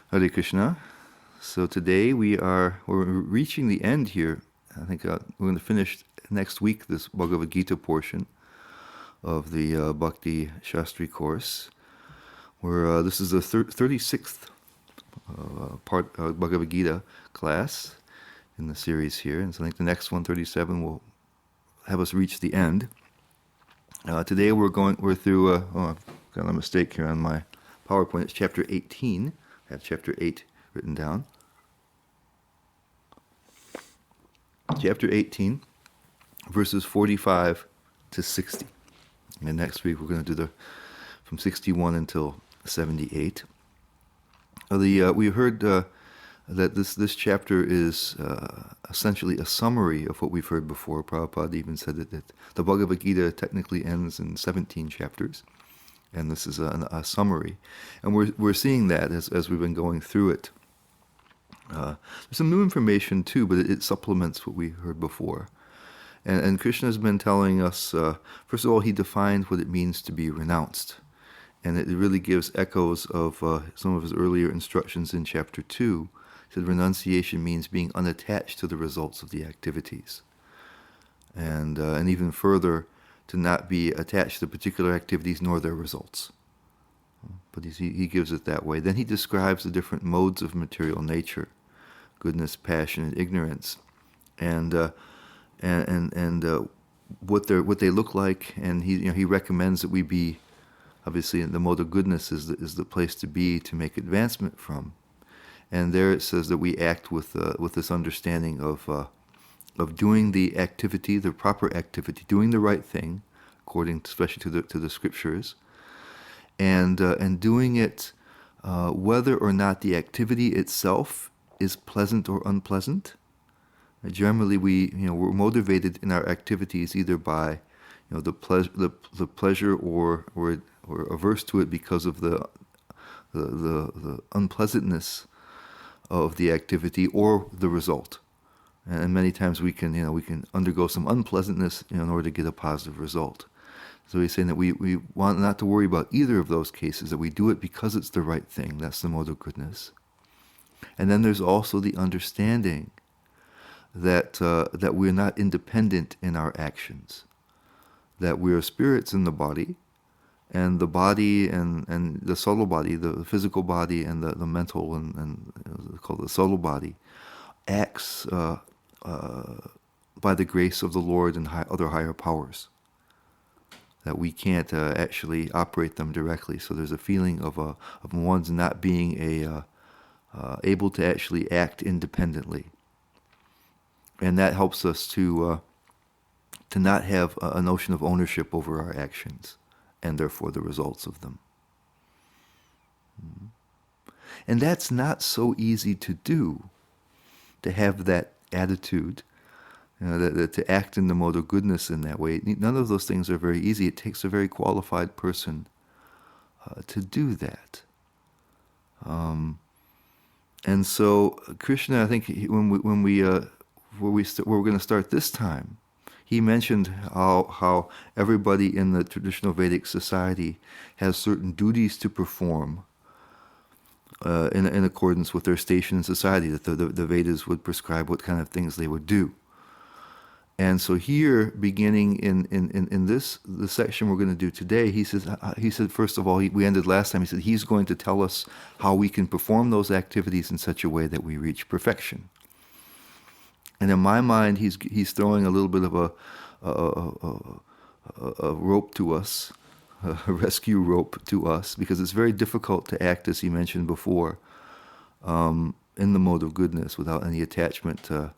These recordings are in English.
Hare Krishna. So today we're reaching the end here. I think we're going to finish next week this Bhagavad Gita portion of the Bhakti Shastri course. Where this is the 36th part of Bhagavad Gita class in the series here, and so I think the next 137 will have us reach the end. Today we're through. I've got a mistake here on my PowerPoint. It's chapter 18. I have chapter 8 written down. Chapter 18, verses 45 to 60. And next week we're going to do from 61 until 78. We heard that this chapter is essentially a summary of what we've heard before. Prabhupada even said that the Bhagavad Gita technically ends in 17 chapters, and this is a summary. And we're seeing that as we've been going through it. There's some new information too, but it supplements what we heard before. And Krishna has been telling us, first of all, he defined what it means to be renounced. And it really gives echoes of some of his earlier instructions in chapter 2. He said renunciation means being unattached to the results of the activities. And even further, to not be attached to particular activities nor their results. But he gives it that way. Then he describes the different modes of material nature: goodness, passion, and ignorance, and what they look like. And he recommends that we be, obviously, the mode of goodness is the place to be, to make advancement from. And there it says that we act with this understanding of doing the activity, the proper activity, doing the right thing, according especially to the scriptures, and doing it whether or not the activity itself is pleasant or unpleasant. Generally, we're motivated in our activities either by the pleasure or averse to it because of the unpleasantness of the activity or the result. And many times we can undergo some unpleasantness in order to get a positive result. So he's saying that we want not to worry about either of those cases, that we do it because it's the right thing. That's the mode of goodness. And then there's also the understanding that we're not independent in our actions, that we are spirits in the body, and the body and the subtle body, the physical body and the mental and called the subtle body, acts by the grace of the Lord and other higher powers, that we can't actually operate them directly. So there's a feeling of one's not being able to actually act independently, and that helps us to not have a notion of ownership over our actions and therefore the results of them. And that's not so easy to do, to have that attitude, to act in the mode of goodness in that way. None of those things are very easy. It takes a very qualified person to do that. And so Krishna, I think when we're going to start this time, he mentioned how everybody in the traditional Vedic society has certain duties to perform in accordance with their station in society, that the Vedas would prescribe what kind of things they would do. And so here, beginning in the section we're going to do today, he said first of all, we ended last time, he said he's going to tell us how we can perform those activities in such a way that we reach perfection. And in my mind, he's throwing a little bit of a rope to us, a rescue rope to us, because it's very difficult to act, as he mentioned before, in the mode of goodness without any attachment to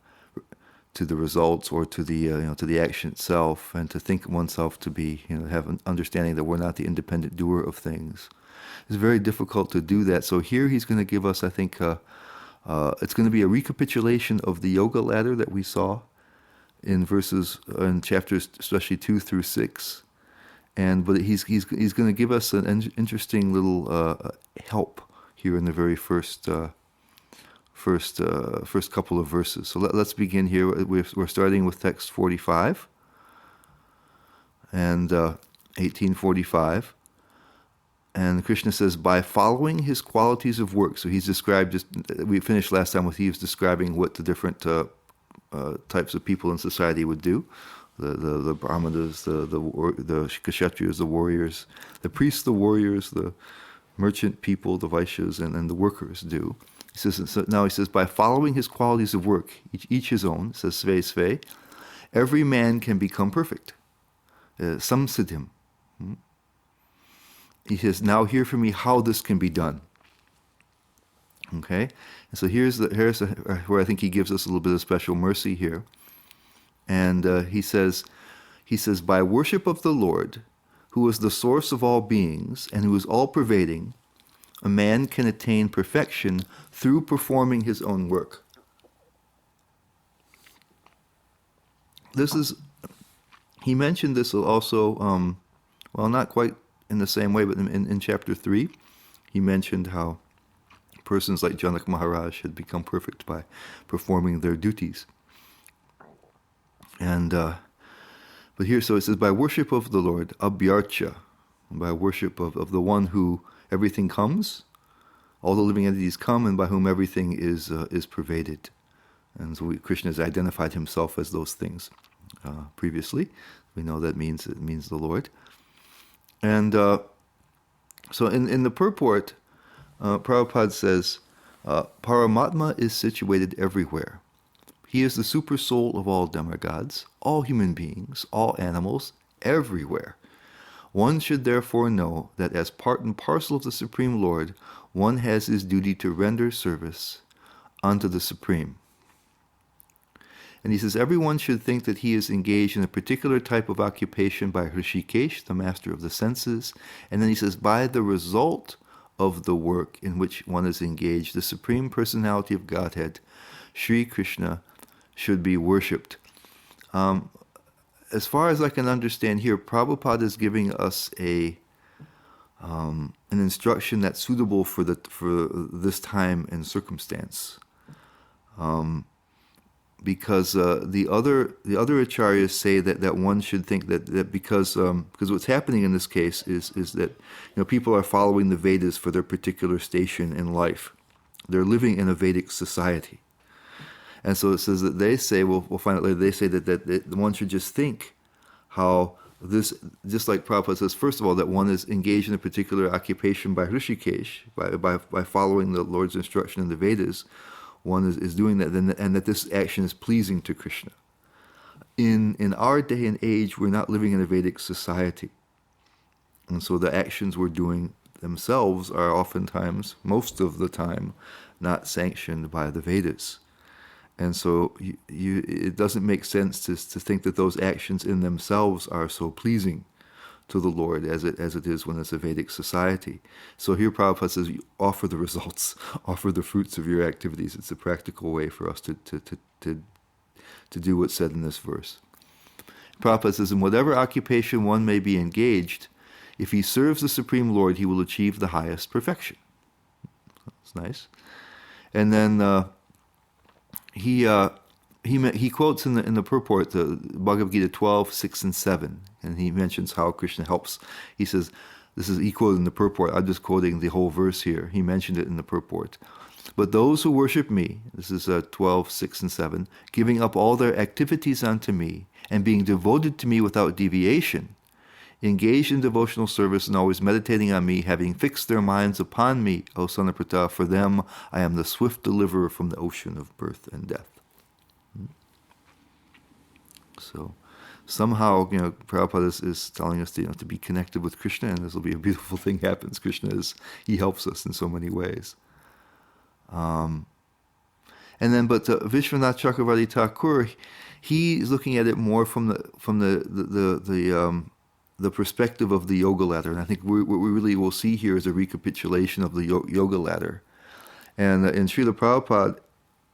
the results or to the action itself, and to think oneself to be, have an understanding that we're not the independent doer of things. It's very difficult to do that. So here he's going to give us, I think, it's going to be a recapitulation of the yoga ladder that we saw in chapters, especially 2 through 6. But he's going to give us an interesting little help here in the very first couple of verses. So let's begin here. We're starting with text 45 and 1845. And Krishna says, by following his qualities of work. So he's described, just we finished last time with he was describing what the different types of people in society would do. The brahmanas, the kshatriyas, the warriors, the priests, the warriors, the merchant people, the vaishyas, and the workers do. He says, so now he says, by following his qualities of work, each his own, says Sve Sve, every man can become perfect. Samsiddhim. He says, now hear from me how this can be done. Okay? And so here's where I think he gives us a little bit of special mercy here. And he says, by worship of the Lord, who is the source of all beings and who is all-pervading, a man can attain perfection through performing his own work. He mentioned this also, well, not quite in the same way, but in chapter 3, he mentioned how persons like Janak Maharaj had become perfect by performing their duties. And but here, so it says, by worship of the Lord, abhyarcha, by worship of the one who everything comes, all the living entities come, and by whom everything is pervaded. And so Krishna has identified himself as those things previously. We know that it means the Lord. And so in the purport, Prabhupada says, Paramatma is situated everywhere. He is the super soul of all demigods, all human beings, all animals, everywhere. One should therefore know that as part and parcel of the Supreme Lord, one has his duty to render service unto the Supreme. And he says, everyone should think that he is engaged in a particular type of occupation by Hrishikesh, the master of the senses. And then he says, by the result of the work in which one is engaged, the Supreme Personality of Godhead, Sri Krishna, should be worshipped. As far as I can understand here, Prabhupada is giving us an instruction that's suitable for this time and circumstance. Because the other acharyas say that one should think that because what's happening in this case is that people are following the Vedas for their particular station in life. They're living in a Vedic society, and so it says that they say we'll find out later. They say that one should just think how this, just like Prabhupada says, first of all, that one is engaged in a particular occupation by Hrishikesh, by following the Lord's instruction in the Vedas. One is doing that, and that this action is pleasing to Krishna. In our day and age, we're not living in a Vedic society. And so the actions we're doing themselves are oftentimes, most of the time, not sanctioned by the Vedas. And so it doesn't make sense to think that those actions in themselves are so pleasing to the Lord as it is when it's a Vedic society. So here Prabhupada says, you offer the results, offer the fruits of your activities. It's a practical way for us to do what's said in this verse. Prabhupada says, in whatever occupation one may be engaged, if he serves the Supreme Lord, he will achieve the highest perfection. That's nice. And then he quotes in the purport the Bhagavad Gita 12, 6, and 7, and he mentions how Krishna helps. He says, he quoted in the purport, I'm just quoting the whole verse here. He mentioned it in the purport. But those who worship me, this is 12, 6, and 7, giving up all their activities unto me, and being devoted to me without deviation, engaged in devotional service and always meditating on me, having fixed their minds upon me, O son of Pratha, for them I am the swift deliverer from the ocean of birth and death. So somehow, Prabhupada is telling us to be connected with Krishna, and this will be a beautiful thing happens. He helps us in so many ways. And then, but Vishwanath Chakravarti Thakur, he's looking at it more from the perspective of the yoga ladder, and I think what we really will see here is a recapitulation of the yoga ladder. And in Srila Prabhupada,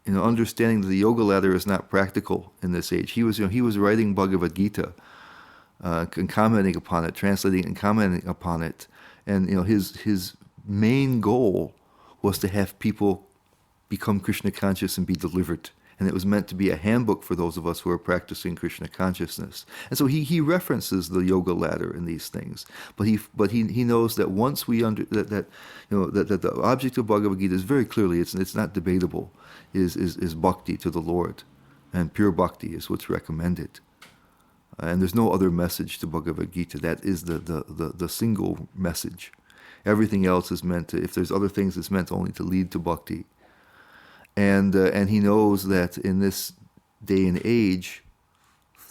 understanding that the yoga ladder is not practical in this age. He was writing Bhagavad Gita, and commenting upon it, translating and commenting upon it, and his main goal was to have people become Krishna conscious and be delivered And it was meant to be a handbook for those of us who are practicing Krishna consciousness. And so he references the yoga ladder in these things. But he knows that once we that the object of Bhagavad Gita is very clearly, it's not debatable, is bhakti to the Lord. And pure bhakti is what's recommended. And there's no other message to Bhagavad Gita. That is the single message. Everything else is meant to, if there's other things, it's meant only to lead to bhakti. And he knows that in this day and age,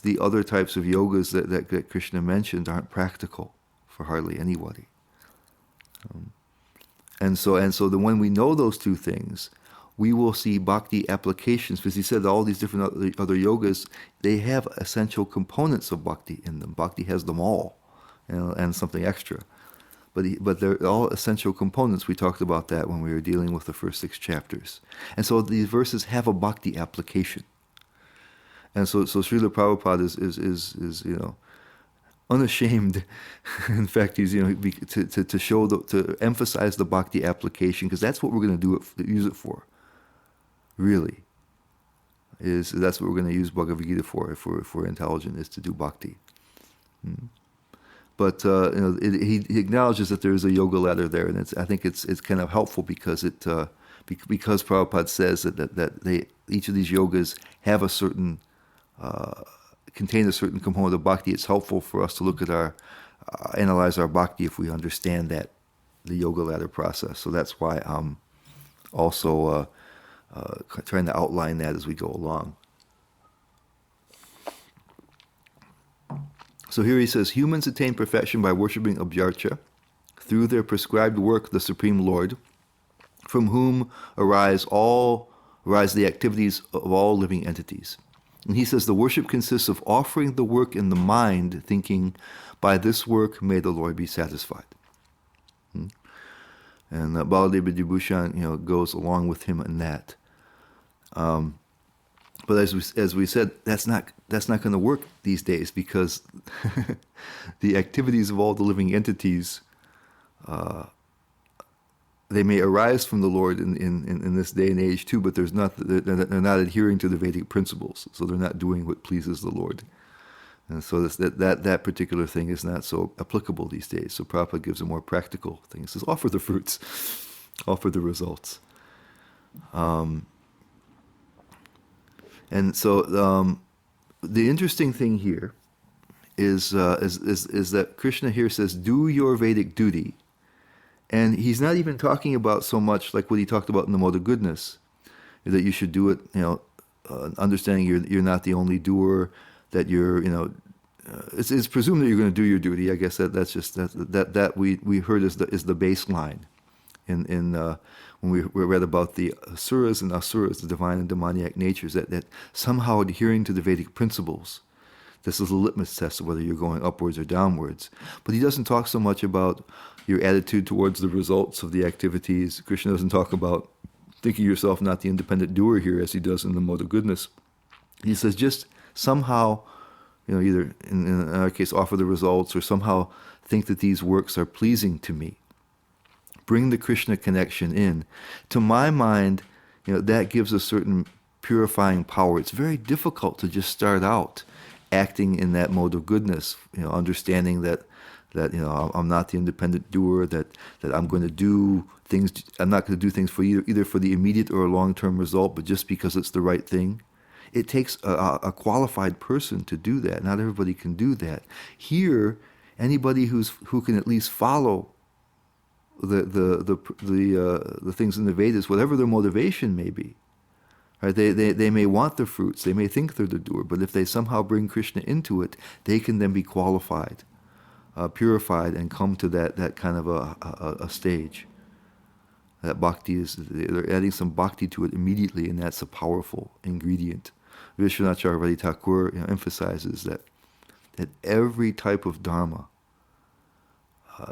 the other types of yogas that Krishna mentioned aren't practical for hardly anybody. And so when we know those two things, we will see bhakti applications, because he said all these different other yogas, they have essential components of bhakti in them. Bhakti has them all, and something extra. But they're all essential components. We talked about that when we were dealing with the first 6 chapters. And so these verses have a bhakti application. And so Srila Prabhupada is unashamed. In fact, he's to show to emphasize the bhakti application, because that's what we're going to use it for. Really, that's what we're going to use Bhagavad Gita for if we're intelligent, is to do bhakti. But he acknowledges that there is a yoga ladder there, and I think it's kind of helpful because because Prabhupada says that each of these yogas have a certain contain a certain component of bhakti. It's helpful for us to look at analyze our bhakti if we understand the yoga ladder process. So that's why I'm also trying to outline that as we go along. So here he says, humans attain perfection by worshipping Abhyarcha through their prescribed work, the Supreme Lord, from whom arise the activities of all living entities. And he says the worship consists of offering the work in the mind, thinking, by this work may the Lord be satisfied. And Baladeva Vibhushan, goes along with him in that. But as we said, that's not going to work these days, because the activities of all the living entities, they may arise from the Lord in this day and age too, but they're not adhering to the Vedic principles, so they're not doing what pleases the Lord. And so that particular thing is not so applicable these days. So Prabhupada gives a more practical thing. He says, offer the fruits, offer the results. And so the interesting thing here is that Krishna here says, do your Vedic duty. And he's not even talking about so much like what he talked about in the Mode of Goodness, that you should do it, understanding you're not the only doer, that you're, it's presumed that you're going to do your duty. I guess that's just that we heard is the baseline in when we read about the asuras and asuras, the divine and demoniac natures, that somehow adhering to the Vedic principles, this is a litmus test of whether you're going upwards or downwards. But he doesn't talk so much about your attitude towards the results of the activities. Krishna doesn't talk about thinking yourself not the independent doer here, as he does in the Mode of Goodness. He says just somehow, either in our case, offer the results, or somehow think that these works are pleasing to me. Bring the Krishna connection in. To my mind, that gives a certain purifying power. It's very difficult to just start out acting in that mode of goodness, understanding that I'm not the independent doer, that I'm going to do things, I'm not going to do things for either for the immediate or a long-term result, but just because it's the right thing. It takes a qualified person to do that. Not everybody can do that. Here, anybody who can at least follow the things in the Vedas, whatever their motivation may be, right? They may want the fruits, they may think they're the doer, but if they somehow bring Krishna into it, they can then be qualified, purified, and come to that kind of a stage. That bhakti they're adding some bhakti to it immediately, and that's a powerful ingredient. Vishwanath Chakravarti Thakur emphasizes that every type of dharma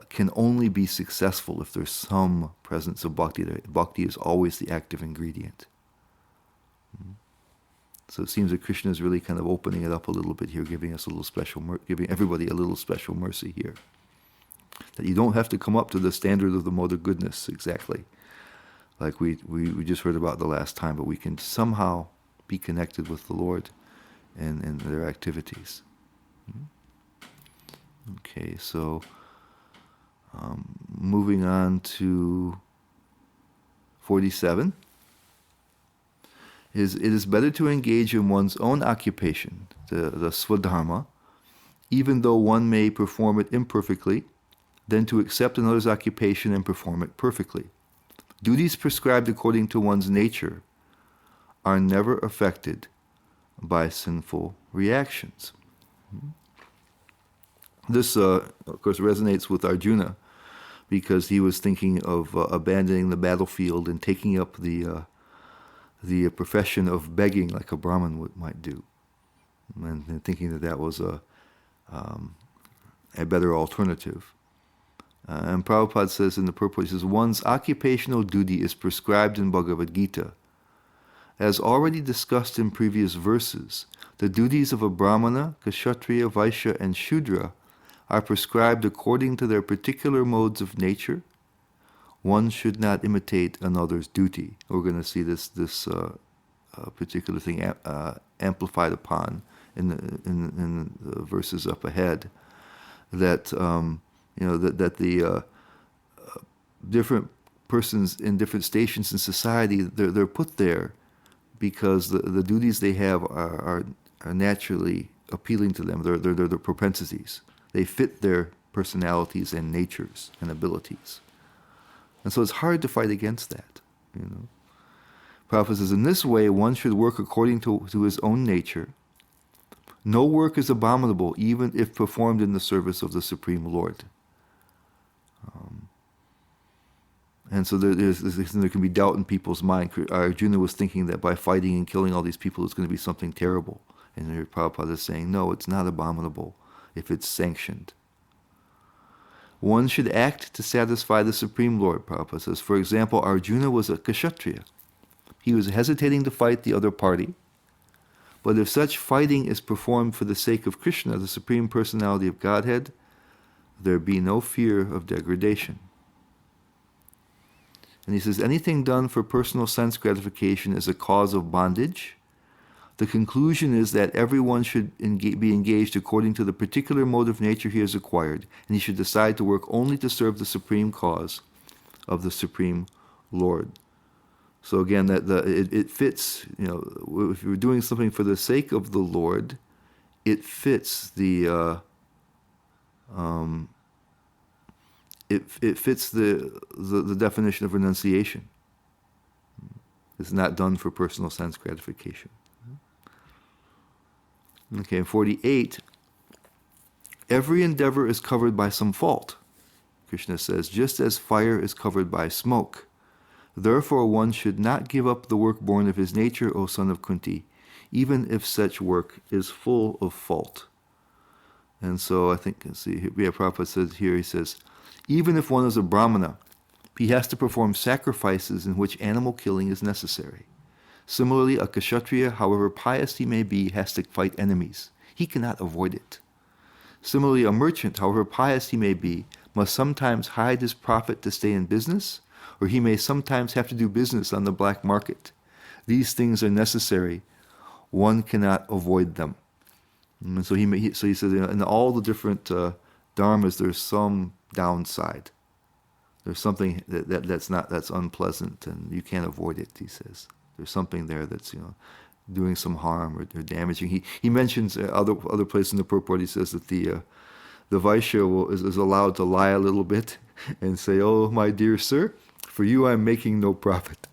can only be successful if there's some presence of bhakti. Bhakti is always the active ingredient. So it seems that Krishna is really kind of opening it up a little bit here, giving us a little special, giving everybody a little special mercy here. That you don't have to come up to the standard of the mode of goodness exactly, like we just heard about the last time, but we can somehow be connected with the Lord and their activities. Okay, so moving on to 47. It is better to engage in one's own occupation, the swadharma, even though one may perform it imperfectly, than to accept another's occupation and perform it perfectly. Duties prescribed according to one's nature are never affected by sinful reactions. This, of course, resonates with Arjuna, because he was thinking of abandoning the battlefield and taking up the profession of begging, like a Brahmin might do, and thinking that was a better alternative. And Prabhupada says in the purport, he says, one's occupational duty is prescribed in Bhagavad Gita. As already discussed in previous verses, the duties of a Brahmana, Kshatriya, Vaishya, and Shudra are prescribed according to their particular modes of nature. One should not imitate another's duty. We're going to see this particular thing amplified upon in the verses up ahead. That that the different persons in different stations in society, they're put there because the duties they have are naturally appealing to them. They're their propensities. They fit their personalities and natures and abilities. And so it's hard to fight against that. Prabhupada says, in this way, one should work according to his own nature. No work is abominable, even if performed in the service of the Supreme Lord. And so there can be doubt in people's mind. Arjuna was thinking that by fighting and killing all these people, it's going to be something terrible. And here Prabhupada is saying, no, it's not abominable if it's sanctioned. One should act to satisfy the Supreme Lord, Prabhupada says. For example, Arjuna was a Kshatriya. He was hesitating to fight the other party. But if such fighting is performed for the sake of Krishna, the Supreme Personality of Godhead, there be no fear of degradation. And he says, anything done for personal sense gratification is a cause of bondage. The conclusion is that everyone should be engaged according to the particular mode of nature he has acquired, and he should decide to work only to serve the supreme cause of the Supreme Lord. So again, it fits, if you're doing something for the sake of the Lord, it fits the it fits the definition of renunciation. It's not done for personal sense gratification. Okay, 48. Every endeavor is covered by some fault, Krishna says, just as fire is covered by smoke. Therefore one should not give up the work born of his nature, O son of Kunti, even if such work is full of fault. And so I think, Prabhupada says here, he says, even if one is a Brahmana, he has to perform sacrifices in which animal killing is necessary. Similarly, a Kshatriya, however pious he may be, has to fight enemies. He cannot avoid it. Similarly, a merchant, however pious he may be, must sometimes hide his profit to stay in business, or he may sometimes have to do business on the black market. These things are necessary. One cannot avoid them. And so he says, in all the different dharmas, there's some downside. There's something that's unpleasant, and you can't avoid it, he says. There's something there that's doing some harm or damaging. He mentions other places in the purport. He says that the Vaishya is allowed to lie a little bit and say, "Oh, my dear sir, for you I'm making no profit."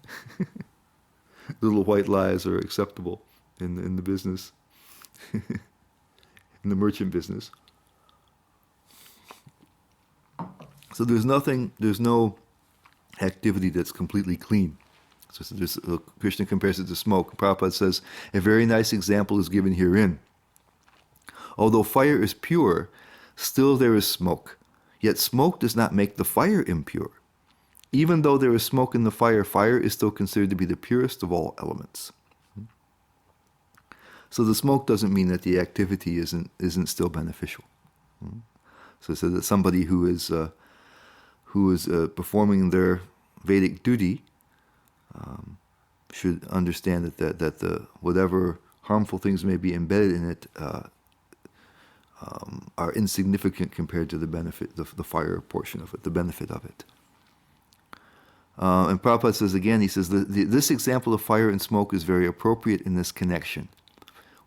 Little white lies are acceptable in the business, in the merchant business. So there's no activity that's completely clean. So Krishna compares it to smoke. Prabhupada says, a very nice example is given herein. Although fire is pure, still there is smoke. Yet smoke does not make the fire impure. Even though there is smoke in the fire, fire is still considered to be the purest of all elements. So the smoke doesn't mean that the activity isn't still beneficial. So that somebody who is performing their Vedic duty, should understand that the whatever harmful things may be embedded in it are insignificant compared to the benefit, the fire portion of it, the benefit of it. And Prabhupada says again, he says, this example of fire and smoke is very appropriate in this connection.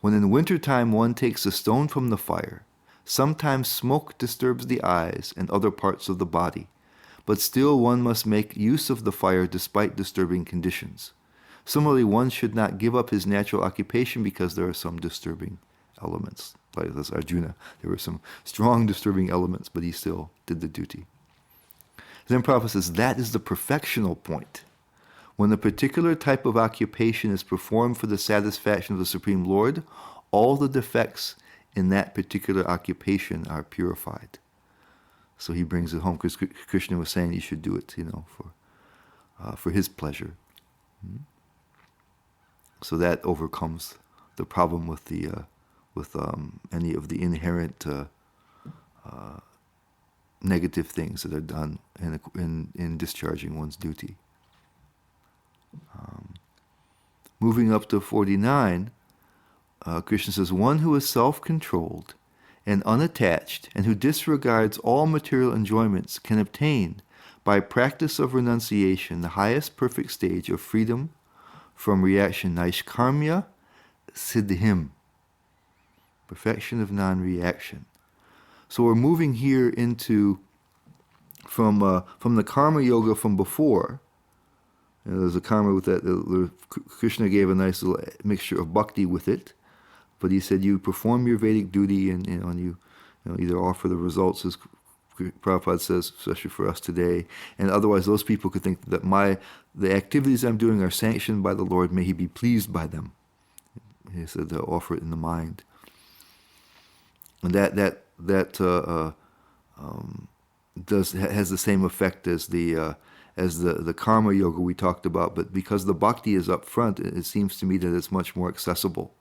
When in wintertime one takes a stone from the fire, sometimes smoke disturbs the eyes and other parts of the body, but still one must make use of the fire despite disturbing conditions. Similarly, one should not give up his natural occupation because there are some disturbing elements. Like this Arjuna, there were some strong disturbing elements, but he still did the duty. Then Prabhupada says that is the perfectional point. When a particular type of occupation is performed for the satisfaction of the Supreme Lord, all the defects in that particular occupation are purified. So he brings it home because Krishna was saying you should do it, for his pleasure. So that overcomes the problem with any of the inherent negative things that are done in discharging one's duty. Moving up to 49, Krishna says, one who is self-controlled and unattached and who disregards all material enjoyments can obtain, by practice of renunciation, the highest perfect stage of freedom from reaction, Naishkarmya Siddhim, perfection of non-reaction. So we're moving here into from the karma yoga from before. There's a karma with that. Krishna gave a nice little mixture of bhakti with it, but he said you perform your Vedic duty and you either offer the results, as Prabhupada says, especially for us today, and otherwise those people could think that the activities I'm doing are sanctioned by the Lord. May He be pleased by them. He said to offer it in the mind, and that has the same effect as the karma yoga we talked about, but because the bhakti is up front, it seems to me that it's much more accessible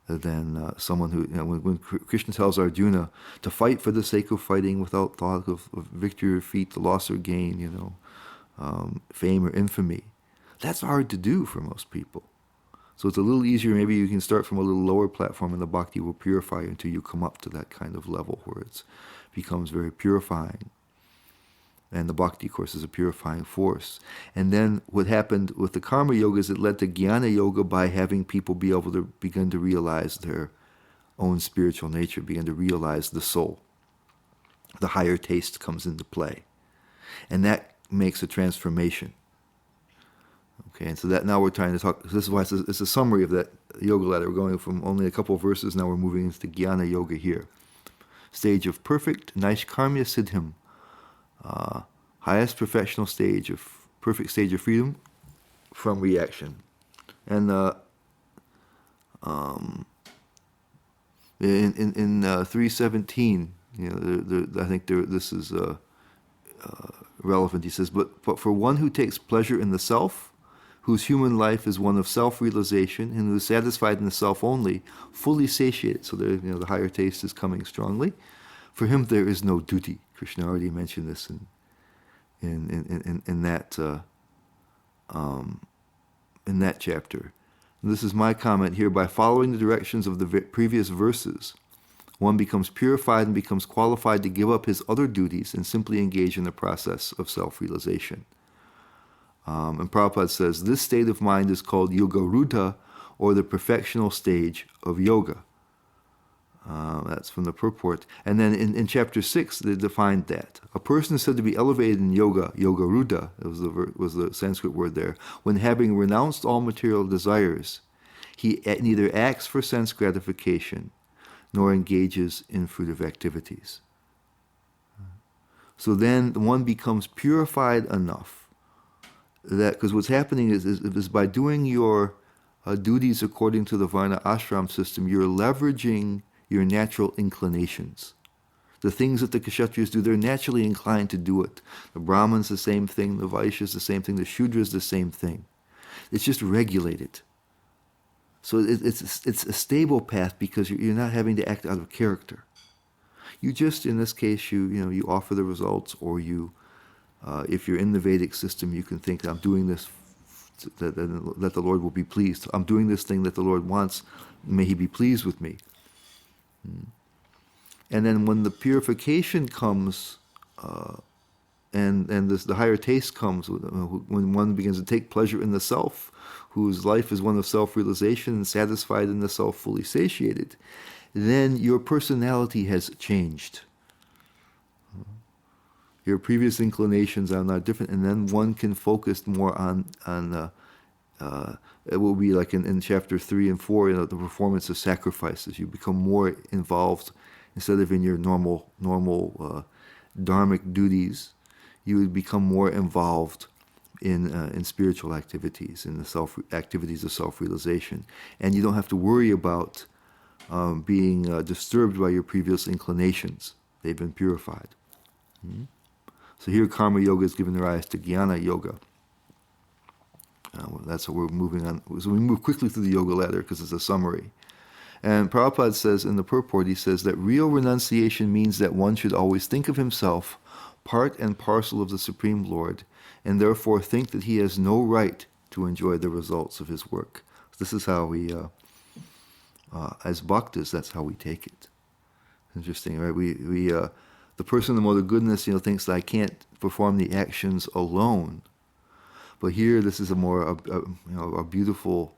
than someone who, when Krishna tells Arjuna to fight for the sake of fighting without thought of victory or defeat, the loss or gain, fame or infamy, that's hard to do for most people. So it's a little easier. Maybe you can start from a little lower platform and the bhakti will purify you until you come up to that kind of level where it becomes very purifying. And the bhakti, of course, is a purifying force. And then what happened with the karma yoga is it led to jnana yoga by having people be able to begin to realize their own spiritual nature, begin to realize the soul. The higher taste comes into play. And that makes a transformation. Okay, and so that now we're trying to talk, this is why it's a summary of that yoga ladder. We're going from only a couple of verses, now we're moving into jnana yoga here. Stage of perfect Naishkarmya Siddhim. Highest perfectional stage of perfect stage of freedom from reaction. And in 317, I think this is relevant. He says, but for one who takes pleasure in the self, whose human life is one of self-realization, and who is satisfied in the self only, fully satiated. So the higher taste is coming strongly. For him, there is no duty. Krishna already mentioned this in that chapter. And this is my comment here. By following the directions of the previous verses, one becomes purified and becomes qualified to give up his other duties and simply engage in the process of self-realization. And Prabhupada says, this state of mind is called yogarudha, or the perfectional stage of yoga. That's from the purport. And then in chapter 6, they defined that. A person is said to be elevated in yoga, yogarudha, was the Sanskrit word there, when having renounced all material desires, he neither acts for sense gratification, nor engages in fruitive activities. So then one becomes purified enough that, because what's happening is by doing your duties according to the Varna ashram system, you're leveraging your natural inclinations. The things that the Kshatriyas do, they're naturally inclined to do it. The Brahmins the same thing, the Vaishyas the same thing, the Shudras the same thing. It's just regulated. So it's a stable path because you're not having to act out of character. You just, in this case, you offer the results, or you, if you're in the Vedic system, you can think, I'm doing this that the Lord will be pleased. I'm doing this thing that the Lord wants. May He be pleased with me. And then when the purification comes, and the higher taste comes, when one begins to take pleasure in the self, whose life is one of self-realization and satisfied in the self, fully satiated, then your personality has changed. Your previous inclinations are not different, and then one can focus more on it will be like in chapter 3 and 4, the performance of sacrifices. You become more involved instead of in your normal dharmic duties. You would become more involved in spiritual activities, in the activities of self-realization, and you don't have to worry about being disturbed by your previous inclinations. They've been purified. So here Karma Yoga is giving rise to Jnana Yoga. That's what we're moving on. So we move quickly through the yoga ladder because it's a summary. And Prabhupada says in the purport, he says that real renunciation means that one should always think of himself part and parcel of the Supreme Lord, and therefore think that he has no right to enjoy the results of his work. This is how we, as bhaktas, that's how we take it. Interesting, right? We the person in the mode of goodness, thinks that I can't perform the actions alone. But here, this is a beautiful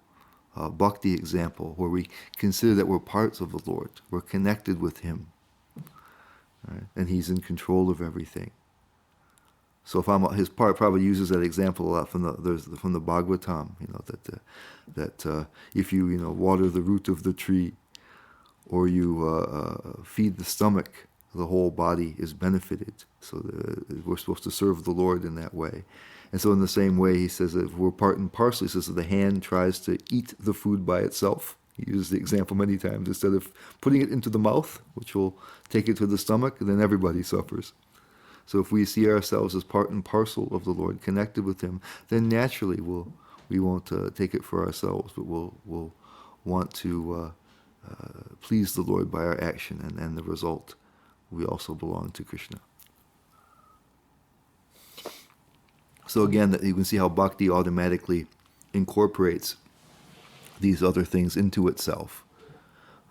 bhakti example where we consider that we're parts of the Lord. We're connected with Him, right? And He's in control of everything. So if I'm his part, probably uses that example a lot from the Bhagavatam. That if you water the root of the tree, or you feed the stomach, the whole body is benefited. So we're supposed to serve the Lord in that way. And so in the same way, he says that if we're part and parcel, he says that the hand tries to eat the food by itself. He uses the example many times. Instead of putting it into the mouth, which will take it to the stomach, then everybody suffers. So if we see ourselves as part and parcel of the Lord, connected with Him, then naturally we won't take it for ourselves, but we'll want to please the Lord by our action, and the result, we also belong to Krishna. So again, you can see how bhakti automatically incorporates these other things into itself.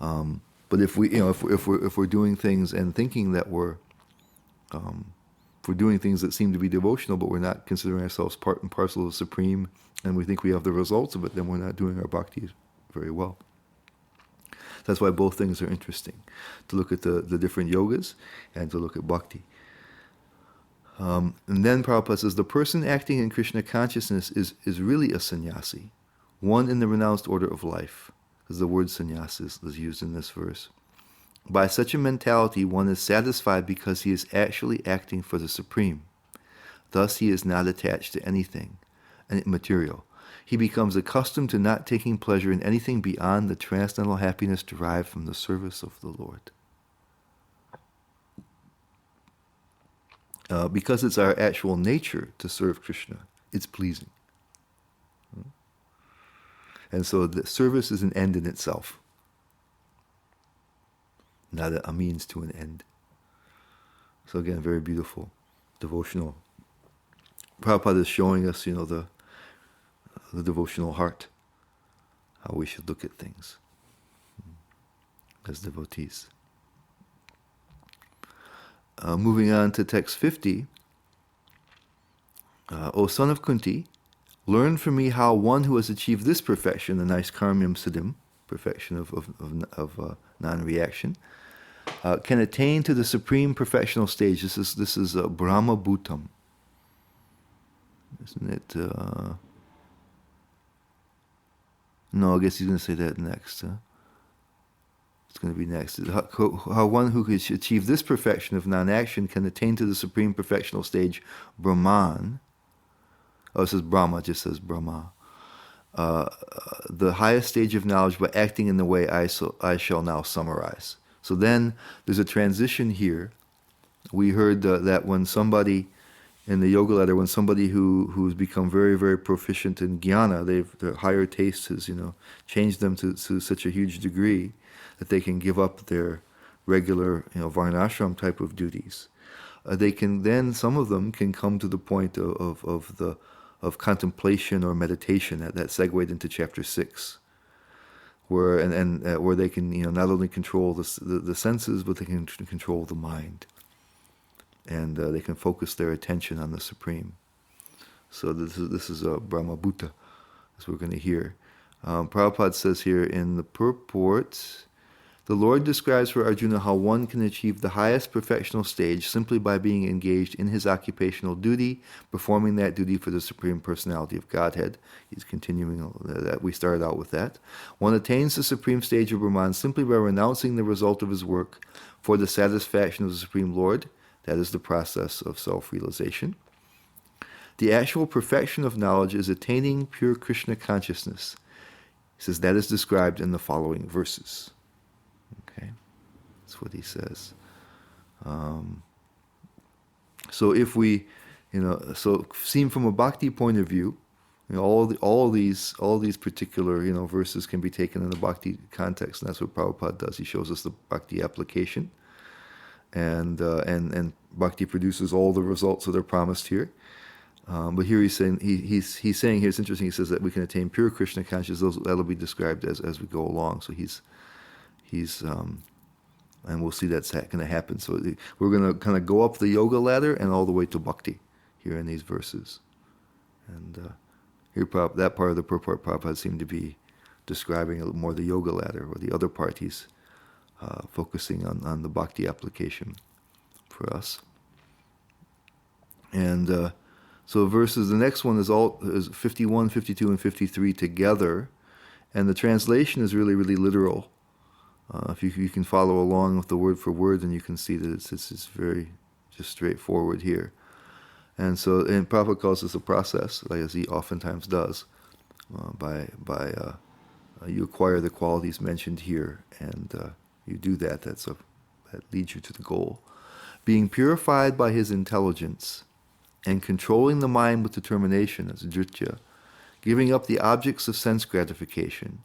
But if we, if we're doing things and thinking that we're doing things that seem to be devotional, but we're not considering ourselves part and parcel of the Supreme, and we think we have the results of it, then we're not doing our bhakti very well. That's why both things are interesting, to look at the different yogas and to look at bhakti. And then Prabhupada says, the person acting in Krishna consciousness is really a sannyasi, one in the renounced order of life, because the word sannyas is used in this verse. By such a mentality, one is satisfied because he is actually acting for the Supreme. Thus, he is not attached to anything material. He becomes accustomed to not taking pleasure in anything beyond the transcendental happiness derived from the service of the Lord. Because it's our actual nature to serve Krishna, it's pleasing. And so the service is an end in itself, not a means to an end. So again, very beautiful, devotional. Prabhupada is showing us, the devotional heart, how we should look at things as devotees. Moving on to text 50. O son of Kunti, learn from me how one who has achieved this perfection, the nice karmyam siddhim, perfection of non-reaction, can attain to the supreme perfectional stage. This is Brahma Bhutam. Isn't it? No, I guess he's going to say that next. It's going to be next. How one who has achieved this perfection of non-action can attain to the supreme perfectional stage, Brahman. Oh, it says Brahma, it just says Brahma. The highest stage of knowledge by acting in the way I shall now summarize. So then there's a transition here. We heard that when somebody, in the yoga ladder, when somebody who's become very, very proficient in jnana, their higher taste has, changed them to such a huge degree that they can give up their regular, varnashram type of duties. They can then, some of them can come to the point of of contemplation or meditation that segued into chapter 6, where where they can not only control the senses, but they can control the mind, and they can focus their attention on the Supreme. So this is a Brahma Bhuta, as we're going to hear. Prabhupada says here in the purport, the Lord describes for Arjuna how one can achieve the highest perfectional stage simply by being engaged in his occupational duty, performing that duty for the Supreme Personality of Godhead. He's continuing that. We started out with that. One attains the supreme stage of Brahman simply by renouncing the result of his work for the satisfaction of the Supreme Lord. That is the process of self-realization. The actual perfection of knowledge is attaining pure Krishna consciousness. He says that is described in the following verses. Okay, that's what he says. So if we, so seen from a bhakti point of view, all these particular verses can be taken in the bhakti context, and that's what Prabhupada does. He shows us the bhakti application, and bhakti produces all the results that are promised here. But here he's saying he's saying here, it's interesting. He says that we can attain pure Krishna consciousness. That'll be described as we go along. So he's and we'll see that's going to happen. So we're going to kind of go up the yoga ladder and all the way to bhakti here in these verses. And here that part of the purport Prabhupada seemed to be describing a little more the yoga ladder, or the other part he's focusing on the bhakti application for us. And so verses, the next one is 51, 52, and 53 together, and the translation is really, really literal. If you can follow along with the word for word, then you can see that it's very just straightforward here. And Prabhupada calls this a process, like as he oftentimes does, by you acquire the qualities mentioned here, and you do that. That leads you to the goal. Being purified by his intelligence, and controlling the mind with determination, as dhritya, giving up the objects of sense gratification,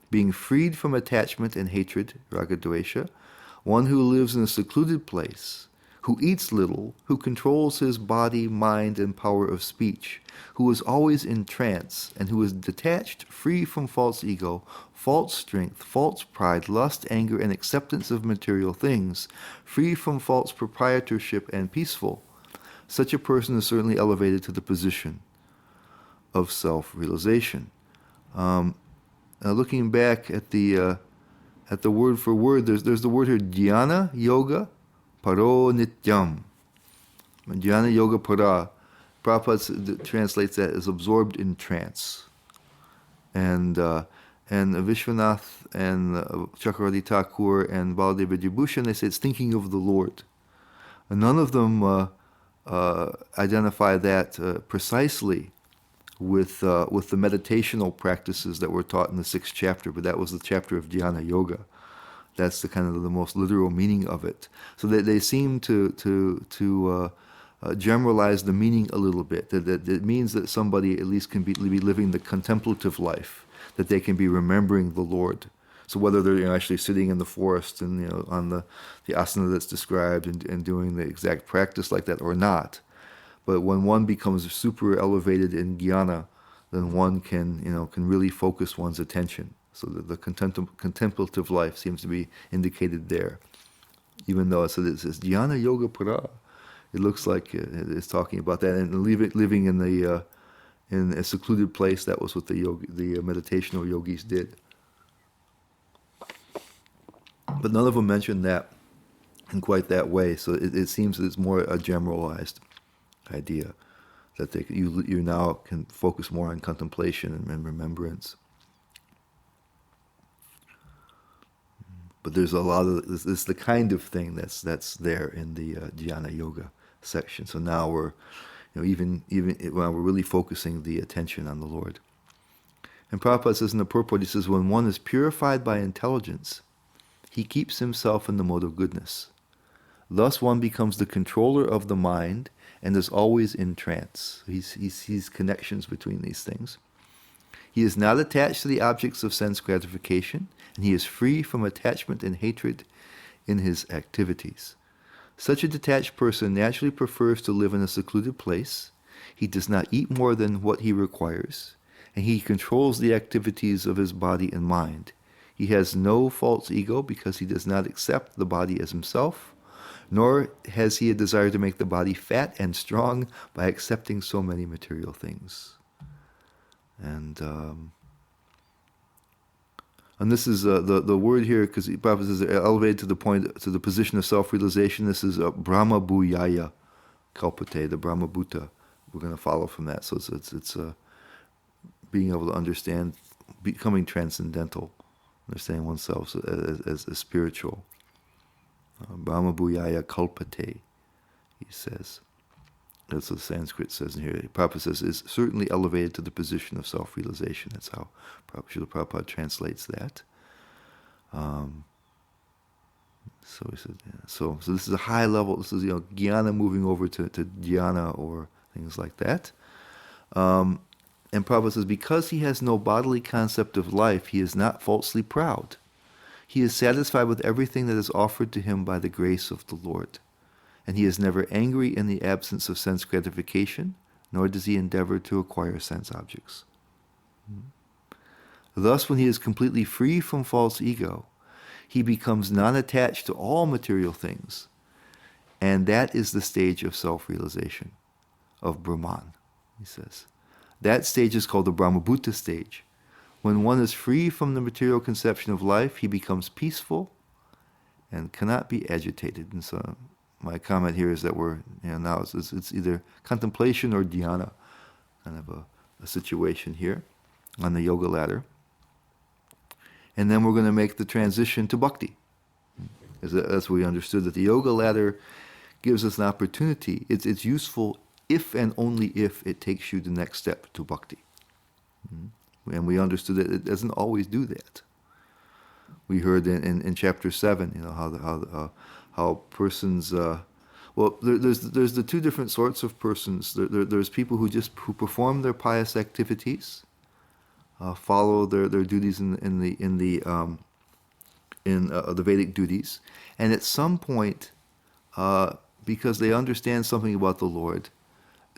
being freed from attachment and hatred, ragadvesha, one who lives in a secluded place, who eats little, who controls his body, mind, and power of speech, who is always in trance, and who is detached, free from false ego, false strength, false pride, lust, anger, and acceptance of material things, free from false proprietorship, and peaceful. Such a person is certainly elevated to the position of self-realization. Looking back at the word for word, there's the word here, dhyana yoga paro nityam. Dhyana yoga para. Prabhupada translates that as absorbed in trance. And Vishwanath and Chakravarti Thakur and Baladeva Vibhushan, they say it's thinking of the Lord. And none of them identify that precisely with the meditational practices that were taught in the 6th chapter, but that was the chapter of Dhyana Yoga. That's the kind of the most literal meaning of it. So they seem to generalize the meaning a little bit. That it means that somebody at least can be living the contemplative life, that they can be remembering the Lord. So whether they're actually sitting in the forest and on the asana that's described and doing the exact practice like that or not, but when one becomes super elevated in jnana, then one can really focus one's attention. So the contemplative life seems to be indicated there, even though it says jnana yoga para. It looks like it's talking about that, and living in a secluded place. That was what the meditational yogis did. But none of them mentioned that in quite that way. So it seems that it's more a generalized idea that you now can focus more on contemplation and remembrance. But there's a lot of this is the kind of thing that's there in the jnana yoga section. So now we're even when we're really focusing the attention on the Lord. And Prabhupada says in the purport, he says, when one is purified by intelligence, he keeps himself in the mode of goodness. Thus one becomes the controller of the mind and is always in trance. He sees connections between these things. He is not attached to the objects of sense gratification, and he is free from attachment and hatred in his activities. Such a detached person naturally prefers to live in a secluded place, He does not eat more than what he requires, and he controls the activities of his body and mind. He has no false ego because he does not accept the body as himself, nor has he a desire to make the body fat and strong by accepting so many material things. And this is the word here, because the Prabhupada says elevated to the point, to the position of self-realization. This is Brahma Bhuyaya Kalpate, the Brahma Bhuta. We're going to follow from that. So it's being able to understand, becoming transcendental, understanding oneself as spiritual. Brahma Bhuyaya Kalpate, he says. That's what Sanskrit says in here. Prabhupada says is certainly elevated to the position of self-realization. That's how Srila Prabhupada translates that. So he said, yeah. So this is a high level. This is jnana moving over to dhyana or things like that. And Prabhupada says because he has no bodily concept of life, he is not falsely proud. He is satisfied with everything that is offered to him by the grace of the Lord. And he is never angry in the absence of sense gratification, nor does he endeavor to acquire sense objects. Thus, when he is completely free from false ego, he becomes non-attached to all material things. And that is the stage of self-realization, of Brahman, he says. That stage is called the Brahmabhuta stage. When one is free from the material conception of life, he becomes peaceful and cannot be agitated. And so my comment here is that now it's either contemplation or dhyana, kind of a situation here on the yoga ladder. And then we're going to make the transition to bhakti. As we understood that the yoga ladder gives us an opportunity. It's useful if and only if it takes you the next step to bhakti. And we understood that it doesn't always do that. We heard in chapter 7, how persons. There's the two different sorts of persons. There's people who perform their pious activities, follow their duties in the Vedic duties, and at some point, because they understand something about the Lord,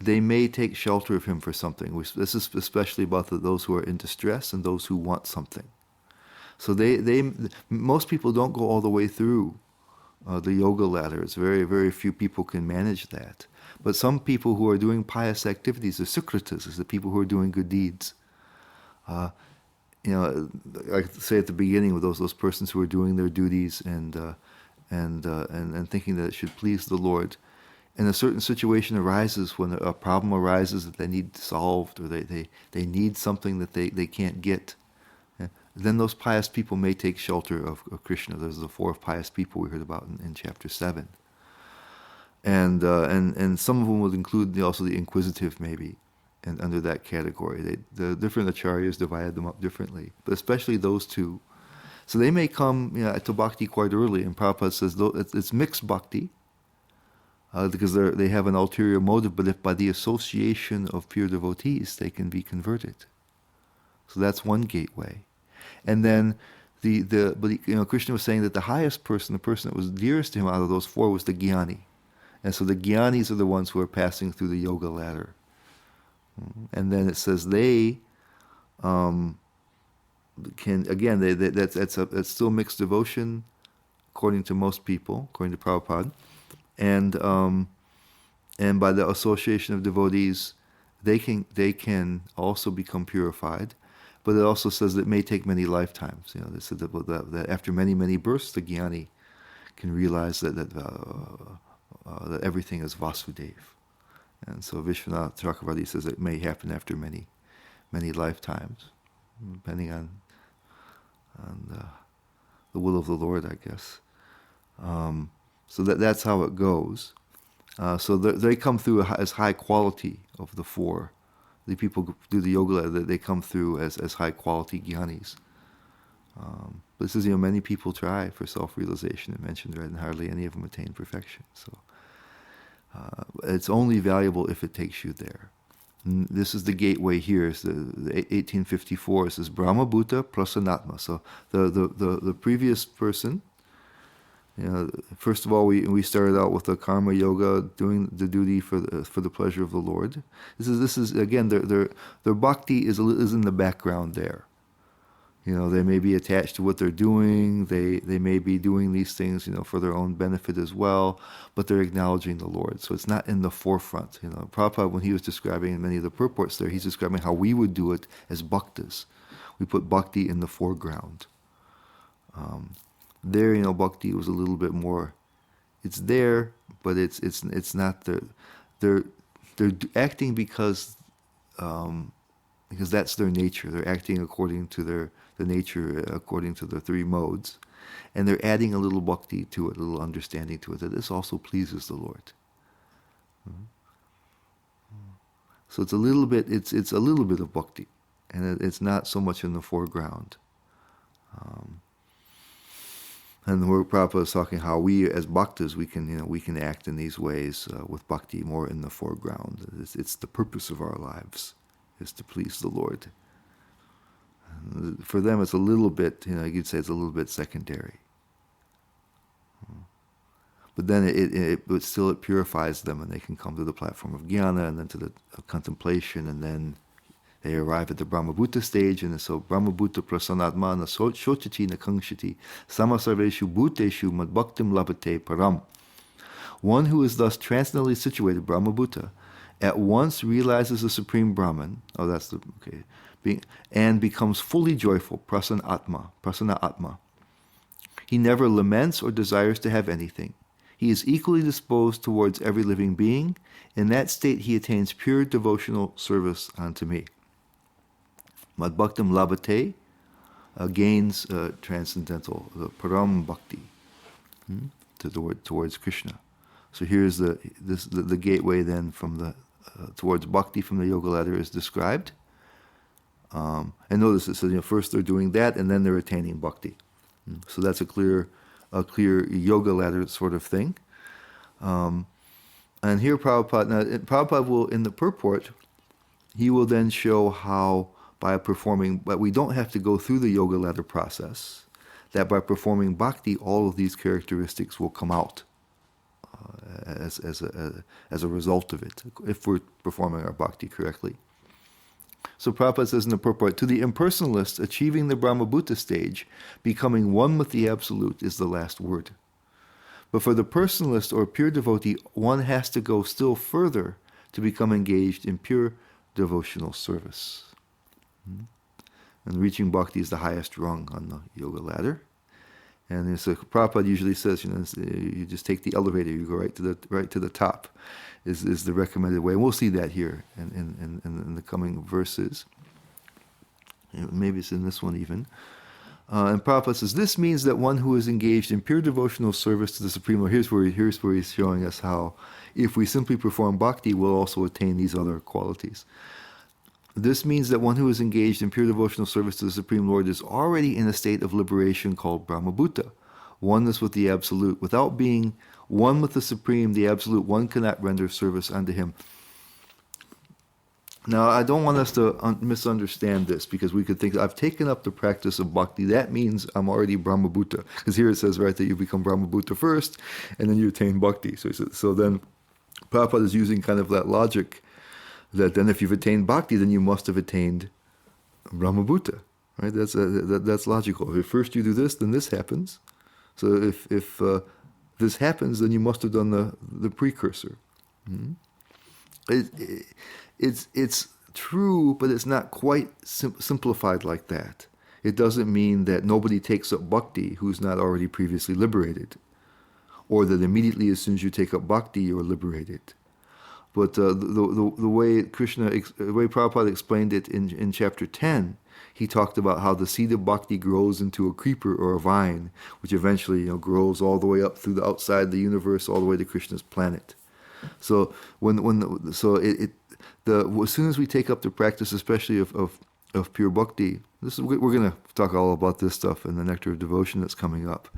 they may take shelter of him for something. This is especially about those who are in distress and those who want something. So most people don't go all the way through the yoga ladder. It's very, very few people can manage that. But some people who are doing pious activities, the Sukritas, is the people who are doing good deeds. I say at the beginning with those persons who are doing their duties and thinking that it should please the Lord. And a certain situation arises, when a problem arises that they need solved, or they need something that they can't get. Then those pious people may take shelter of Krishna. There's the 4 pious people we heard about in chapter 7. And some of them would include also the inquisitive maybe, and under that category. The different acharyas divided them up differently, but especially those two. So they may come to bhakti quite early, and Prabhupada says it's mixed bhakti, because they have an ulterior motive, but if by the association of pure devotees they can be converted. So that's one gateway. And then Krishna was saying that the highest person, the person that was dearest to him out of those 4, was the Jnani. And so the Jnanis are the ones who are passing through the yoga ladder. And then it says they can, again, that's still mixed devotion according to most people, according to Prabhupada. And by the association of devotees, they can also become purified. But it also says that it may take many lifetimes. They said that after many, many births, the Jnani can realize that everything is Vasudev. And so Vishwanath Chakravarti says it may happen after many, many lifetimes, depending on the will of the Lord, I guess. So that's how it goes. So they come through as high quality of the 4. The people who do the yoga, they come through as high quality jnanis. This is, many people try for self-realization. I mentioned, right, and hardly any of them attain perfection. So it's only valuable if it takes you there. And this is the gateway here. It's the 1854. It says Brahma Bhuta Prasanatma. So the previous person, First of all, we started out with the karma yoga, doing the duty for the pleasure of the Lord. This is again their bhakti is in the background there. They may be attached to what they're doing. They may be doing these things, for their own benefit as well, but they're acknowledging the Lord. So it's not in the forefront. Prabhupada, when he was describing many of the purports there, he's describing how we would do it as bhaktas. We put bhakti in the foreground. There, bhakti was a little bit more. It's there, but it's not there. They're acting because that's their nature. They're acting according to the nature, according to the three modes, and they're adding a little bhakti to it, a little understanding to it, that this also pleases the Lord. So it's a little bit. It's a little bit of bhakti, and it's not so much in the foreground. And where Prabhupada is talking how we as bhaktas we can act in these ways with bhakti more in the foreground. It's the purpose of our lives, is to please the Lord. And for them, it's a little bit, you could say it's a little bit secondary. But then but still it purifies them, and they can come to the platform of jnana, and then to the contemplation, and then they arrive at the Brahmabhuta stage, and so Brahmabhuta prasanatma na shochati na kangshati samasarveshu bhuteshu madbhaktim labhate param. One who is thus transcendently situated, Brahmabhuta, at once realizes the Supreme Brahman, and becomes fully joyful, prasana atma. He never laments or desires to have anything. He is equally disposed towards every living being. In that state he attains pure devotional service unto me. Madbhaktim labhate gains transcendental, the param bhakti, towards Krishna. So here's the gateway then from the towards bhakti from the yoga ladder is described. And notice it says, first they're doing that, and then they're attaining bhakti. So that's a clear yoga ladder sort of thing. And here Prabhupada will, in the purport, he will then show how but we don't have to go through the yoga ladder process, that by performing bhakti, all of these characteristics will come out as a result of it, if we're performing our bhakti correctly. So Prabhupada says in the purport, to the impersonalist, achieving the Brahmabhuta stage, becoming one with the Absolute is the last word. But for the personalist or pure devotee, one has to go still further to become engaged in pure devotional service. And reaching bhakti is the highest rung on the yoga ladder. And so Prabhupada usually says, you just take the elevator, you go right to the top, is the recommended way. And we'll see that here in the coming verses. Maybe it's in this one even. And Prabhupada says, this means that one who is engaged in pure devotional service to the Supreme Lord, here's where he's showing us how, if we simply perform bhakti, we'll also attain these other qualities. This means that one who is engaged in pure devotional service to the Supreme Lord is already in a state of liberation called Brahmabhuta, oneness with the Absolute. Without being one with the Supreme, the Absolute, one cannot render service unto him. Now, I don't want us to misunderstand this, because we could think, I've taken up the practice of bhakti, that means I'm already Brahmabhuta. Because here it says, right, that you become Brahmabhuta first, and then you attain bhakti. So then Prabhupada is using kind of that logic, that then if you've attained bhakti, then you must have attained Brahmabhuta, right? That's logical. If first you do this, then this happens. So if this happens, then you must have done the precursor. It's true, but it's not quite simplified like that. It doesn't mean that nobody takes up bhakti who's not already previously liberated, or that immediately as soon as you take up bhakti, you're liberated. But the way Prabhupada explained it in chapter 10, he talked about how the seed of bhakti grows into a creeper or a vine, which eventually grows all the way up through the outside the universe, all the way to Krishna's planet. So as soon as we take up the practice, especially of pure bhakti, we're going to talk all about this stuff in the Nectar of Devotion that's coming up.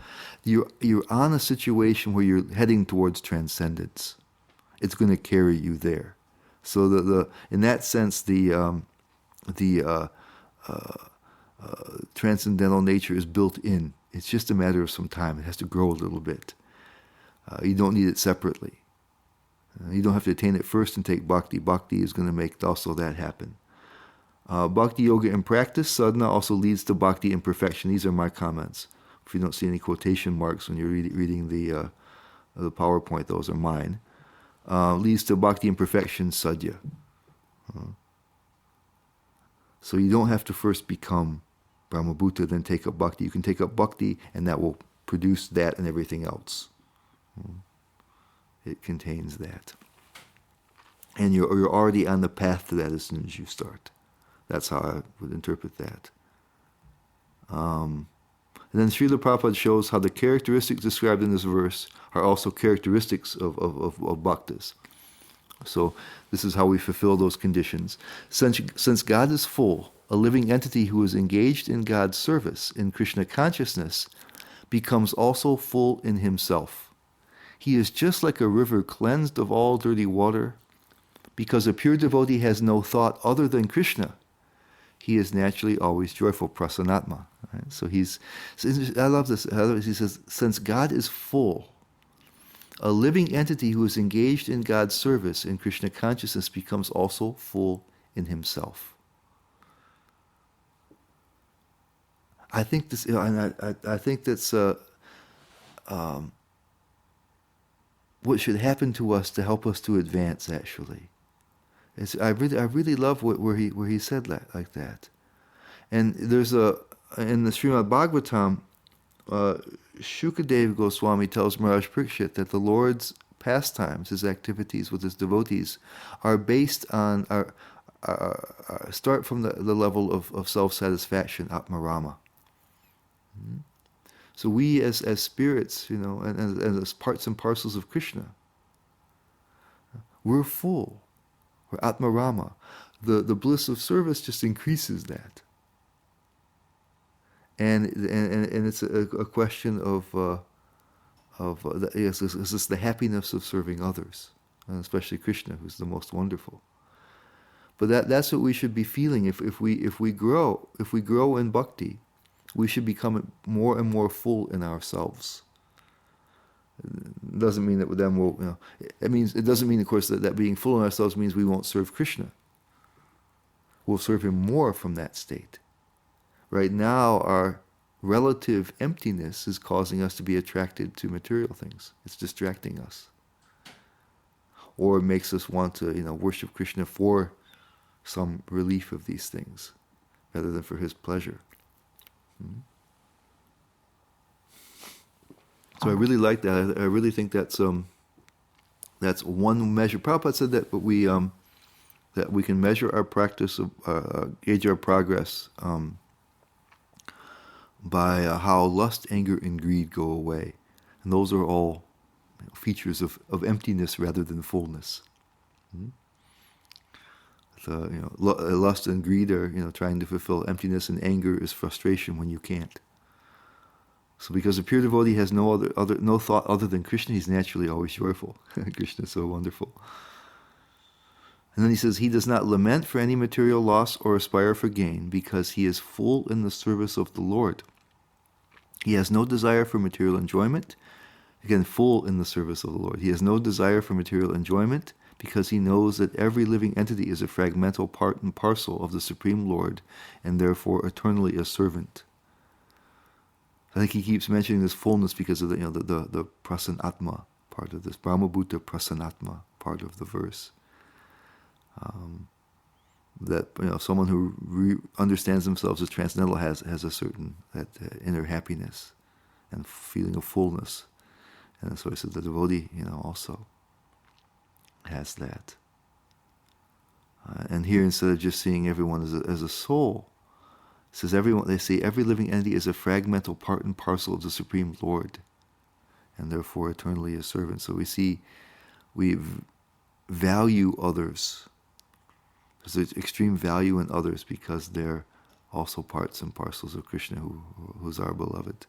You're on a situation where you're heading towards transcendence. It's going to carry you there. So in that sense, the transcendental nature is built in It's just a matter of some time. It has to grow a little bit. You don't need it separately. You don't have to attain it first and take bhakti. Bhakti is going to make also that happen. Bhakti yoga in practice, sadhana, also leads to bhakti in perfection. These are my comments. If you don't see any quotation marks when you're reading the PowerPoint, those are mine. Leads to bhakti in perfection, sadhya. So you don't have to first become Brahmabhuta, then take up bhakti. You can take up bhakti, and that will produce that and everything else. It contains that. And you're already on the path to that as soon as you start. That's how I would interpret that. And then Srila Prabhupada shows how the characteristics described in this verse are also characteristics of bhaktas. So this is how we fulfill those conditions. Since God is full, a living entity who is engaged in God's service, in Krishna consciousness, becomes also full in himself. He is just like a river cleansed of all dirty water. Because a pure devotee has no thought other than Krishna, he is naturally always joyful, prasanatma. Right? So I love this. He says, since God is full, a living entity who is engaged in God's service, in Krishna consciousness, becomes also full in himself. I think this, and I think that's what should happen to us to help us to advance. Actually, I really love where he said that like that. And there's in the Srimad Bhagavatam, Shukadev Goswami tells Maharaj Parikshit that the Lord's pastimes, his activities with his devotees, are based on start from the level of self-satisfaction, Atmarama. So we as spirits, and as parts and parcels of Krishna, we're full. We're Atmarama. The bliss of service just increases that. And it's a question of this is the happiness of serving others, and especially Krishna, who's the most wonderful. But that's what we should be feeling. If we grow in bhakti, we should become more and more full in ourselves. It doesn't mean that then we'll, it doesn't mean, of course, that being full in ourselves means we won't serve Krishna. We'll serve him more from that state. Right now, our relative emptiness is causing us to be attracted to material things. It's distracting us. Or it makes us want to, worship Krishna for some relief of these things, rather than for his pleasure. So I really like that. I really think that's one measure. Prabhupada said that we can measure our practice, gauge our progress by how lust, anger, and greed go away, and those are all features of emptiness rather than fullness. So, lust and greed are trying to fulfill emptiness, and anger is frustration when you can't. So because a pure devotee has no thought other than Krishna, he's naturally always joyful. Krishna is so wonderful. And then he says, he does not lament for any material loss or aspire for gain, because he is full in the service of the Lord. He has no desire for material enjoyment. Again, full in the service of the Lord. He has no desire for material enjoyment, because he knows that every living entity is a fragmental part and parcel of the Supreme Lord, and therefore eternally a servant. I think he keeps mentioning this fullness because of the prasanatma part of this, Brahmabhuta prasanatma part of the verse. That someone who understands themselves as transcendental has a certain inner happiness and feeling of fullness, and so I said the devotee also has that. And here, instead of just seeing everyone as a soul, it says they say every living entity is a fragmental part and parcel of the Supreme Lord, and therefore eternally a servant. So we value others. There's extreme value in others because they're also parts and parcels of Krishna, who's our beloved.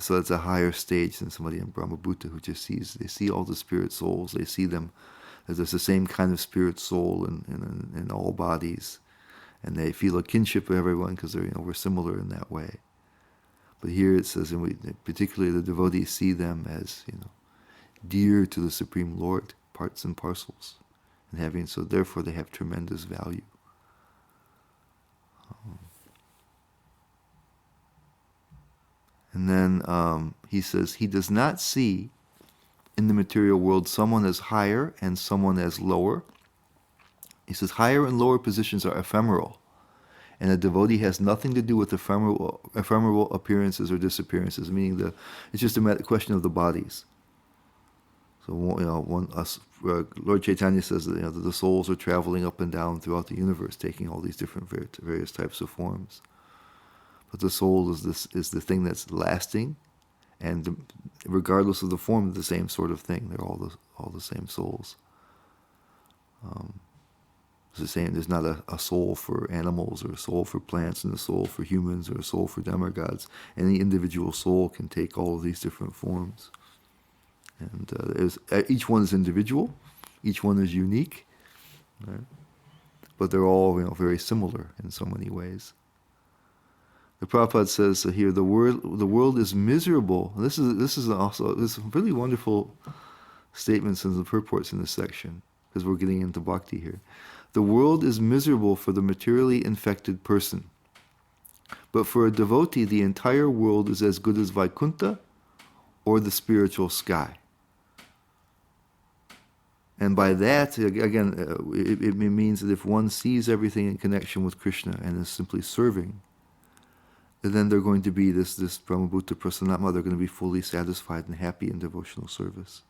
So it's a higher stage than somebody in Brahmabhuta who just see all the spirit souls. They see them as there's the same kind of spirit soul in all bodies, and they feel a kinship with everyone because we're similar in that way. But here it says, and particularly the devotees see them as dear to the Supreme Lord, parts and parcels, and so therefore they have tremendous value. And then he says he does not see in the material world someone as higher and someone as lower. He says higher and lower positions are ephemeral, and a devotee has nothing to do with ephemeral appearances or disappearances, meaning it's just a question of the bodies. So Lord Chaitanya says that the souls are traveling up and down throughout the universe, taking all these different various types of forms. But the soul is the thing that's lasting, and regardless of the form, the same sort of thing. They're all the same souls. It's the same. There's not a soul for animals, or a soul for plants, and a soul for humans, or a soul for demigods. Any individual soul can take all of these different forms, and each one is individual, each one is unique, right? But they're all very similar in so many ways. The Prabhupada says here, the world is miserable. This is really wonderful statements in the purports in this section, because we're getting into bhakti here. The world is miserable for the materially infected person, but for a devotee, the entire world is as good as Vaikuntha or the spiritual sky. And by that, again, it means that if one sees everything in connection with Krishna and is simply serving, then they're going to be this Brahmabhuta Prasanatma. They're going to be fully satisfied and happy in devotional service.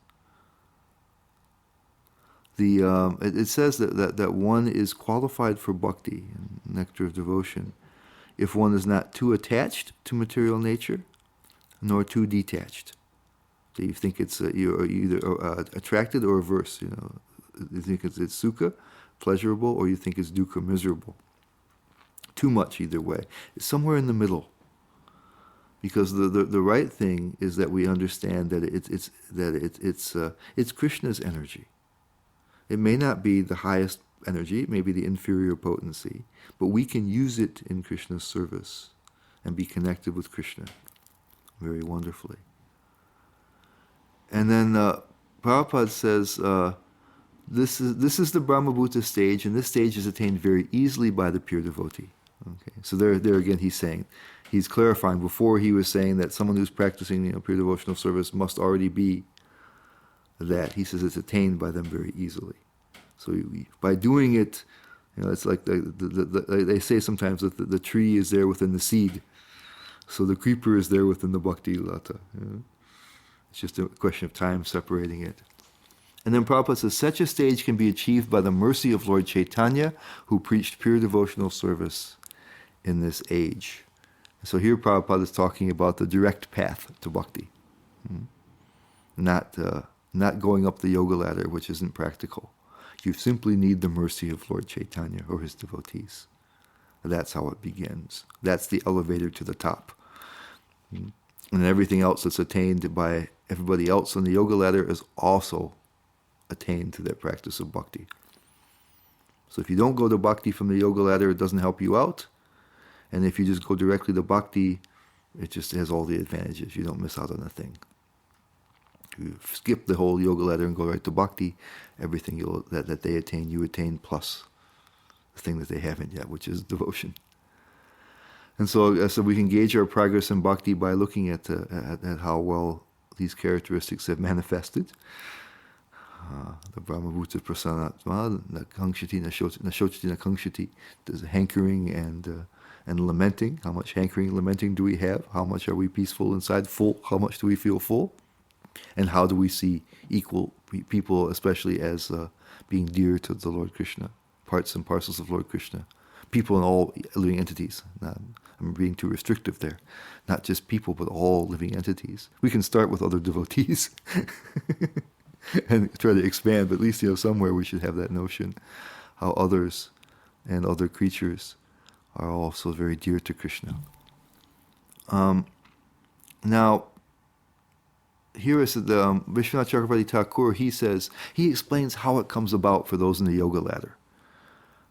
It says that one is qualified for bhakti, nectar of devotion, if one is not too attached to material nature, nor too detached. So you think you're either attracted or averse. You think it's sukha, pleasurable, or you think it's dukkha, miserable. Too much either way. It's somewhere in the middle. Because the right thing is that we understand that it's Krishna's energy. It may not be the highest energy, it may be the inferior potency, but we can use it in Krishna's service and be connected with Krishna very wonderfully. And then Prabhupada says, this is the Brahmabhuta stage, and this stage is attained very easily by the pure devotee. Okay, so there again he's clarifying. Before he was saying that someone who's practicing pure devotional service must already be that. He says it's attained by them very easily. So by doing it, it's like they say sometimes that the tree is there within the seed, so the creeper is there within the bhakti lata. It's just a question of time separating it. And then Prabhupada says, such a stage can be achieved by the mercy of Lord Chaitanya, who preached pure devotional service in this age. So here Prabhupada is talking about the direct path to bhakti. Not going up the yoga ladder, which isn't practical. You simply need the mercy of Lord Chaitanya or his devotees. That's how it begins. That's the elevator to the top. And everything else that's attained by everybody else on the yoga ladder is also attained to their practice of bhakti. So if you don't go to bhakti from the yoga ladder, it doesn't help you out. And if you just go directly to bhakti, it just has all the advantages. You don't miss out on a thing. If you skip the whole yoga ladder and go right to bhakti, everything that they attain, you attain plus the thing that they haven't yet, which is devotion. And so we can gauge our progress in bhakti by looking at how well these characteristics have manifested. The Brahmabhuta Prasanatma, Nakangshati, Nashochati, Nakangshati, there's hankering and lamenting. How much hankering and lamenting do we have? How much are we peaceful inside? Full? How much do we feel full? And how do we see equal people, especially as being dear to the Lord Krishna, parts and parcels of Lord Krishna, people and all living entities. I'm being too restrictive there. Not just people, but all living entities. We can start with other devotees and try to expand, but at least somewhere we should have that notion how others and other creatures are also very dear to Krishna. Now, here is the Vishwanath Chakravarti Thakur. He explains how it comes about for those in the yoga ladder.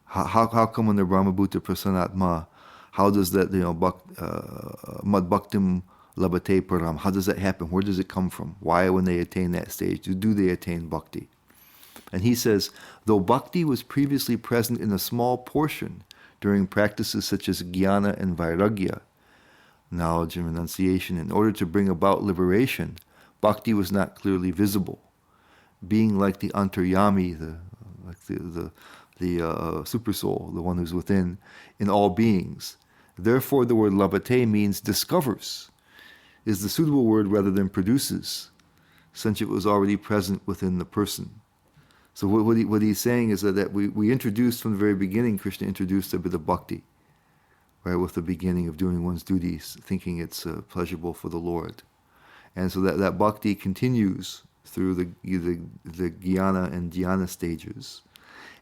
How come when the Brahmabhuta Prasanatma, how does that, Mad Bhaktim Labate Param, how does that happen? Where does it come from? Why, when they attain that stage, do they attain bhakti? And he says, though bhakti was previously present in a small portion during practices such as jnana and vairagya, knowledge and renunciation, in order to bring about liberation, bhakti was not clearly visible. Being like the antaryami, the super soul, the one who's within, in all beings. Therefore, the word labate means discovers, is the suitable word rather than produces, since it was already present within the person. So what he's saying is that we introduced from the very beginning, Krishna introduced a bit of bhakti, right, with the beginning of doing one's duties, thinking it's pleasurable for the Lord. And so that bhakti continues through the jnana and dhyana stages.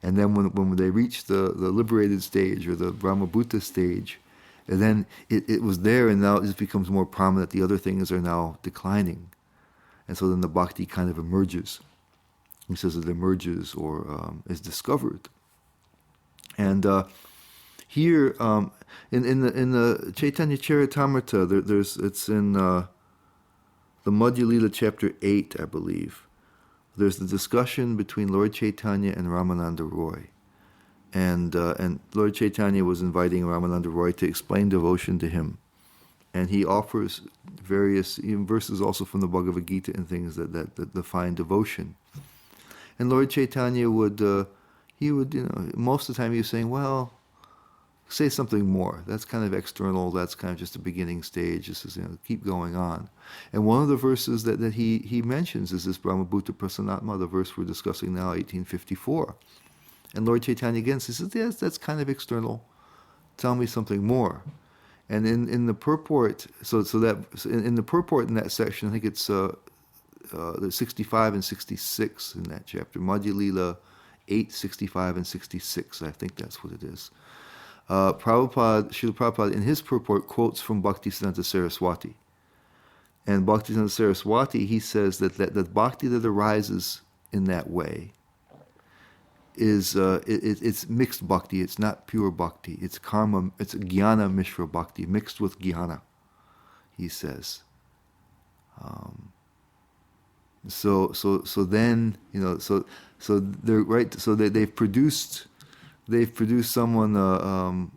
And then when they reach the liberated stage or the Brahmabhuta stage, and then it was there, and now it just becomes more prominent. The other things are now declining. And so then the bhakti kind of emerges. He says it emerges or is discovered. And here in the Chaitanya Charitamrita, it's in the Madhya Lila chapter 8, I believe. There's the discussion between Lord Chaitanya and Ramananda Roy. And Lord Chaitanya was inviting Ramananda Roy to explain devotion to him. And he offers various even verses also from the Bhagavad Gita and things that define devotion. And Lord Chaitanya would most of the time he was saying, well, say something more. That's kind of external. That's kind of just a beginning stage. This is, keep going on. And one of the verses that he mentions is this Brahmabhuta Prasanatma, the verse we're discussing now, 1854. And Lord Chaitanya again says, yes, that's kind of external. Tell me something more. And in the purport, in the purport in that section, I think it's the 65 and 66 in that chapter, Madhya Lila 8, 65 and 66. I think that's what it is. Srila Prabhupada, in his purport, quotes from Bhaktisiddhanta Saraswati. And Bhaktisiddhanta Saraswati, he says that bhakti that arises in that way is it's mixed bhakti. It's not pure bhakti. It's karma. It's jnana mishra bhakti mixed with jnana, he says. So then they're right. So they've produced someone.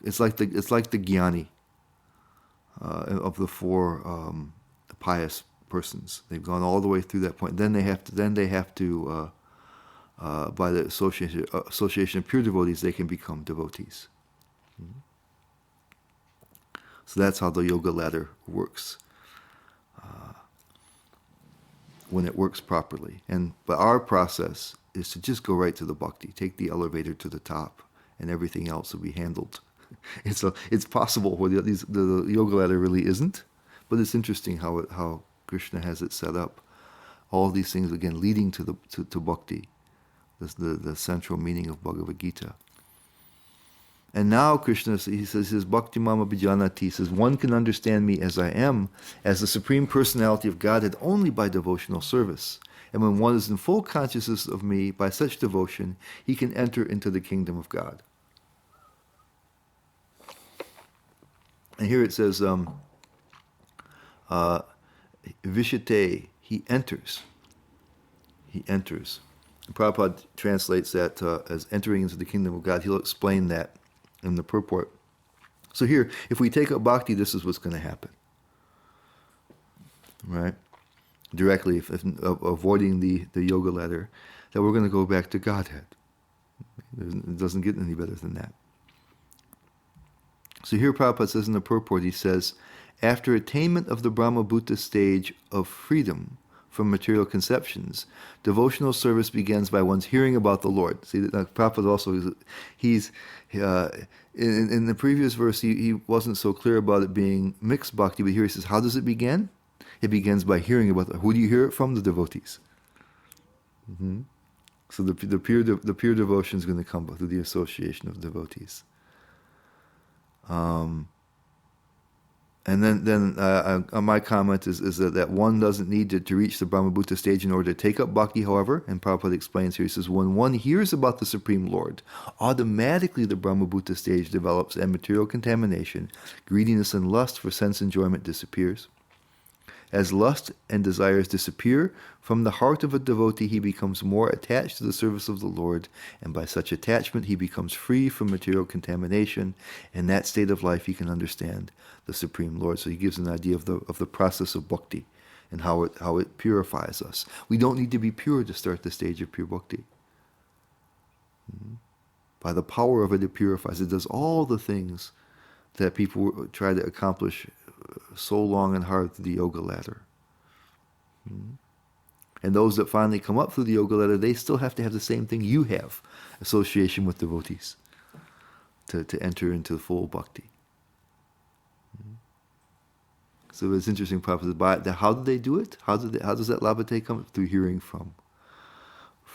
It's like the jnani of the four pious persons. They've gone all the way through that point. Then they have to by the association of pure devotees, they can become devotees. So that's how the yoga ladder works. When it works properly. But our process is to just go right to the bhakti, take the elevator to the top, and everything else will be handled. It's possible where the yoga ladder really isn't, but it's interesting how Krishna has it set up. All these things again leading to bhakti. That's the central meaning of Bhagavad Gita. And now Krishna, he says, Bhakti Mama Bijanati, he says, one can understand me as I am, as the Supreme Personality of Godhead, only by devotional service. And when one is in full consciousness of me by such devotion, he can enter into the kingdom of God. And here it says, Vishate, he enters. He enters. And Prabhupada translates that as entering into the kingdom of God. He'll explain that in the purport. So here, if we take up bhakti, this is what's going to happen. Right? Directly, if avoiding the yoga ladder, that we're going to go back to Godhead. It doesn't get any better than that. So here Prabhupada says in the purport, he says, after attainment of the Brahmabhuta stage of freedom from material conceptions, devotional service begins by one's hearing about the Lord. See, Prabhupada also, he's in the previous verse, he wasn't so clear about it being mixed bhakti, but here he says, how does it begin? It begins by hearing about who do you hear it from? The devotees. Mm-hmm. So the pure devotion is going to come through the association of devotees. And And then my comment is that one doesn't need to reach the Brahmabhuta stage in order to take up bhakti, however, and Prabhupada explains here, he says, when one hears about the Supreme Lord, automatically the Brahmabhuta stage develops and material contamination, greediness and lust for sense enjoyment disappears. As lust and desires disappear, from the heart of a devotee he becomes more attached to the service of the Lord, and by such attachment he becomes free from material contamination. In that state of life he can understand the Supreme Lord. So he gives an idea of the process of bhakti and how it purifies us. We don't need to be pure to start the stage of pure bhakti. By the power of it, it purifies. It does all the things that people try to accomplish so long and hard through the yoga ladder. And those that finally come up through the yoga ladder, they still have to have the same thing you have, association with devotees, to enter into full bhakti. So it's interesting, Prabhupada. How do they do it? How does that labhate come? Through hearing from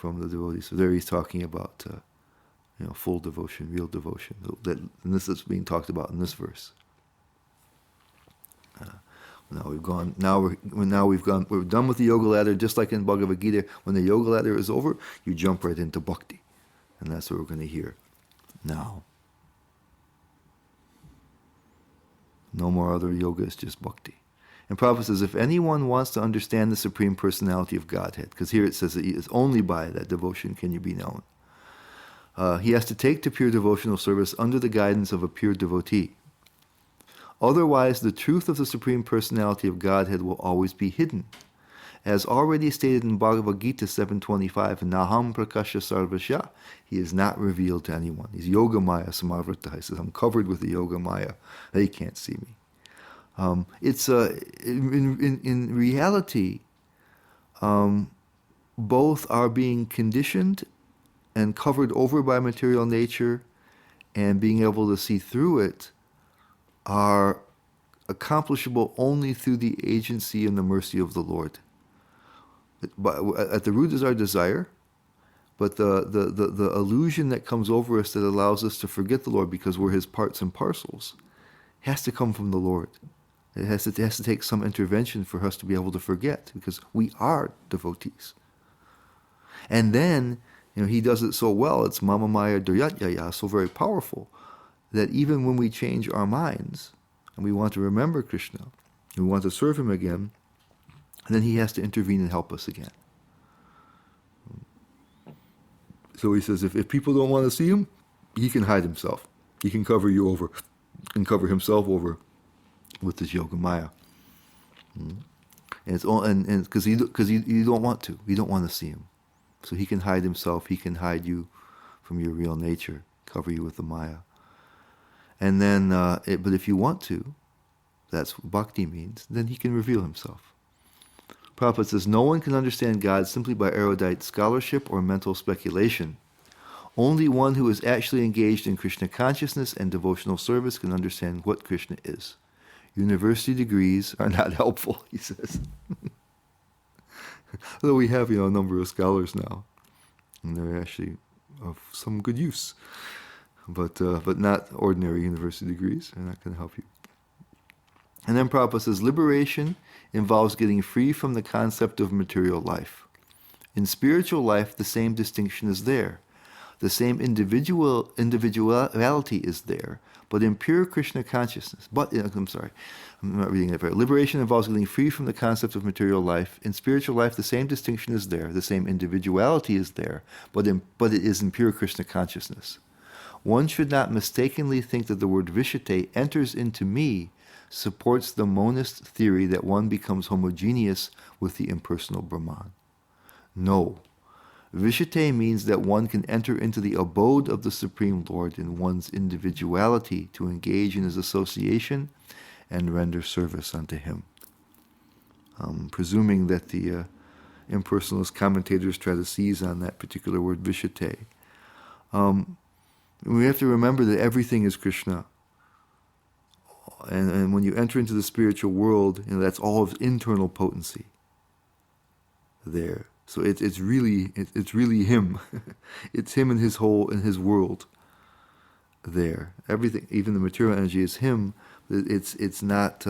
the devotees. So there he's talking about full devotion, real devotion. And this is being talked about in this verse. We're done with the yoga ladder, just like in Bhagavad Gita. When the yoga ladder is over, you jump right into bhakti. And that's what we're going to hear now. No more other yoga, it's just bhakti. And Prabhupada says, if anyone wants to understand the Supreme Personality of Godhead, because here it says that it's only by that devotion can you be known. He has to take to pure devotional service under the guidance of a pure devotee. Otherwise, the truth of the Supreme Personality of Godhead will always be hidden. As already stated in Bhagavad Gita 7.25, Naham Prakasha Sarvasya, he is not revealed to anyone. He's Yoga Maya Samarvrata. He says, I'm covered with the Yoga Maya. They can't see me. In reality, both are being conditioned and covered over by material nature, and being able to see through it are accomplishable only through the agency and the mercy of the Lord. At the root is our desire, but the illusion that comes over us that allows us to forget the Lord because we're His parts and parcels has to come from the Lord. It has to take some intervention for us to be able to forget, because we are devotees. And then, He does it so well, it's Mama Maya Duryatyaya, so very powerful, that even when we change our minds and we want to remember Krishna, and we want to serve Him again, and then He has to intervene and help us again. So He says, if people don't want to see Him, He can hide Himself. He can cover you over, and cover Himself over with this Yoga Maya. And it's all, and because you don't want to, you don't want to see Him, so He can hide Himself. He can hide you from your real nature, cover you with the Maya. And then, but if you want to, that's what bhakti means, then He can reveal Himself. Prabhupada says, no one can understand God simply by erudite scholarship or mental speculation. Only one who is actually engaged in Krishna consciousness and devotional service can understand what Krishna is. University degrees are not helpful, he says. Although we have, a number of scholars now, and they're actually of some good use. But not ordinary university degrees. They're not going to help you. And then Prabhupada says, liberation involves getting free from the concept of material life. In spiritual life, the same distinction is there. The same individuality is there. But in pure Krishna consciousness, I'm not reading that very. Liberation involves getting free from the concept of material life. In spiritual life, the same distinction is there. The same individuality is there. But it is in pure Krishna consciousness. One should not mistakenly think that the word vishate, enters into me, supports the monist theory that one becomes homogeneous with the impersonal Brahman. No. Vishate means that one can enter into the abode of the Supreme Lord in one's individuality to engage in His association and render service unto Him. Presuming that the impersonalist commentators try to seize on that particular word, vishate. We have to remember that everything is Krishna. And when you enter into the spiritual world, that's all of internal potency there. So it's really Him. It's Him in His whole, in His world there. Everything, even the material energy, is Him, It's not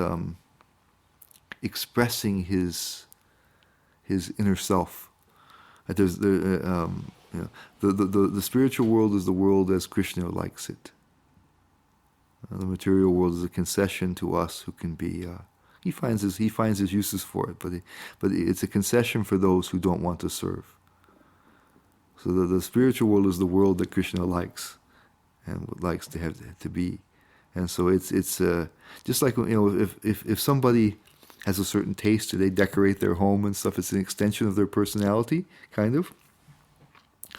expressing his inner self. There's the spiritual world is the world as Krishna likes it. The material world is a concession to us who can be. He finds his uses for it, but it's a concession for those who don't want to serve. So the spiritual world is the world that Krishna likes and likes to have to be, and so it's just like, if somebody has a certain taste or they decorate their home and stuff, it's an extension of their personality, kind of.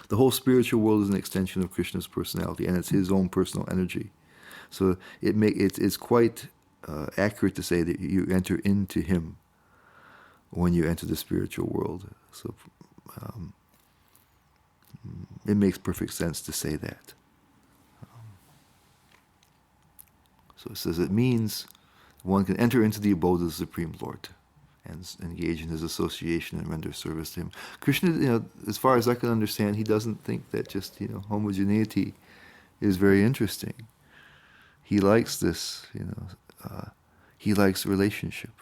The whole spiritual world is an extension of Krishna's personality, and it's his own personal energy. So it's quite accurate to say that you enter into him when you enter the spiritual world. So it makes perfect sense to say that. So it says it means one can enter into the abode of the Supreme Lord and engage in his association and render service to him. Krishna, as far as I can understand, he doesn't think that just homogeneity is very interesting. He likes this, he likes relationship.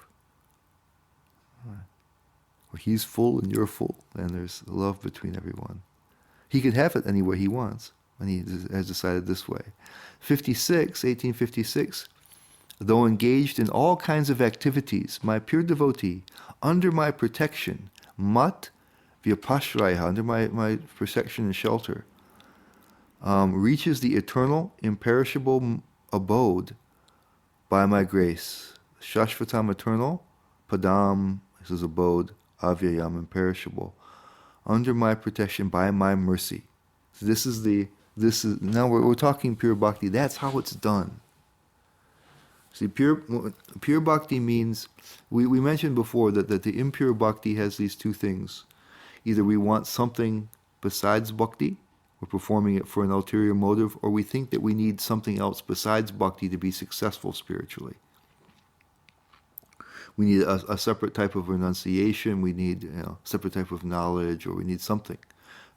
Where he's full and you're full, and there's love between everyone. He can have it any way he wants, and he has decided this way. 1856, though engaged in all kinds of activities, my pure devotee, under my protection, mat vyapashraya, under my protection and shelter, reaches the eternal, imperishable abode by my grace. Shashvatam, eternal, padam, this is abode, avyayam, imperishable, under my protection by my mercy. So this is now we're talking pure bhakti. That's how it's done. See, pure bhakti means, we mentioned before that the impure bhakti has these two things. Either we want something besides bhakti, we're performing it for an ulterior motive, or we think that we need something else besides bhakti to be successful spiritually. We need a separate type of renunciation, we need a separate type of knowledge, or we need something,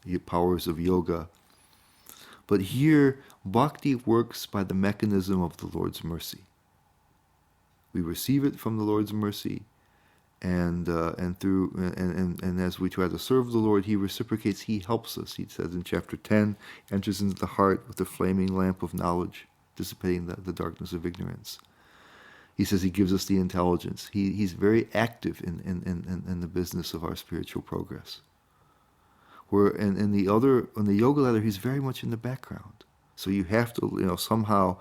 the powers of yoga. But here, bhakti works by the mechanism of the Lord's mercy. We receive it from the Lord's mercy, and as we try to serve the Lord, he reciprocates, he helps us. He says in chapter 10, enters into the heart with the flaming lamp of knowledge, dissipating the darkness of ignorance. He says he gives us the intelligence. He's very active in the business of our spiritual progress. Where in the yoga ladder, he's very much in the background. So you have to somehow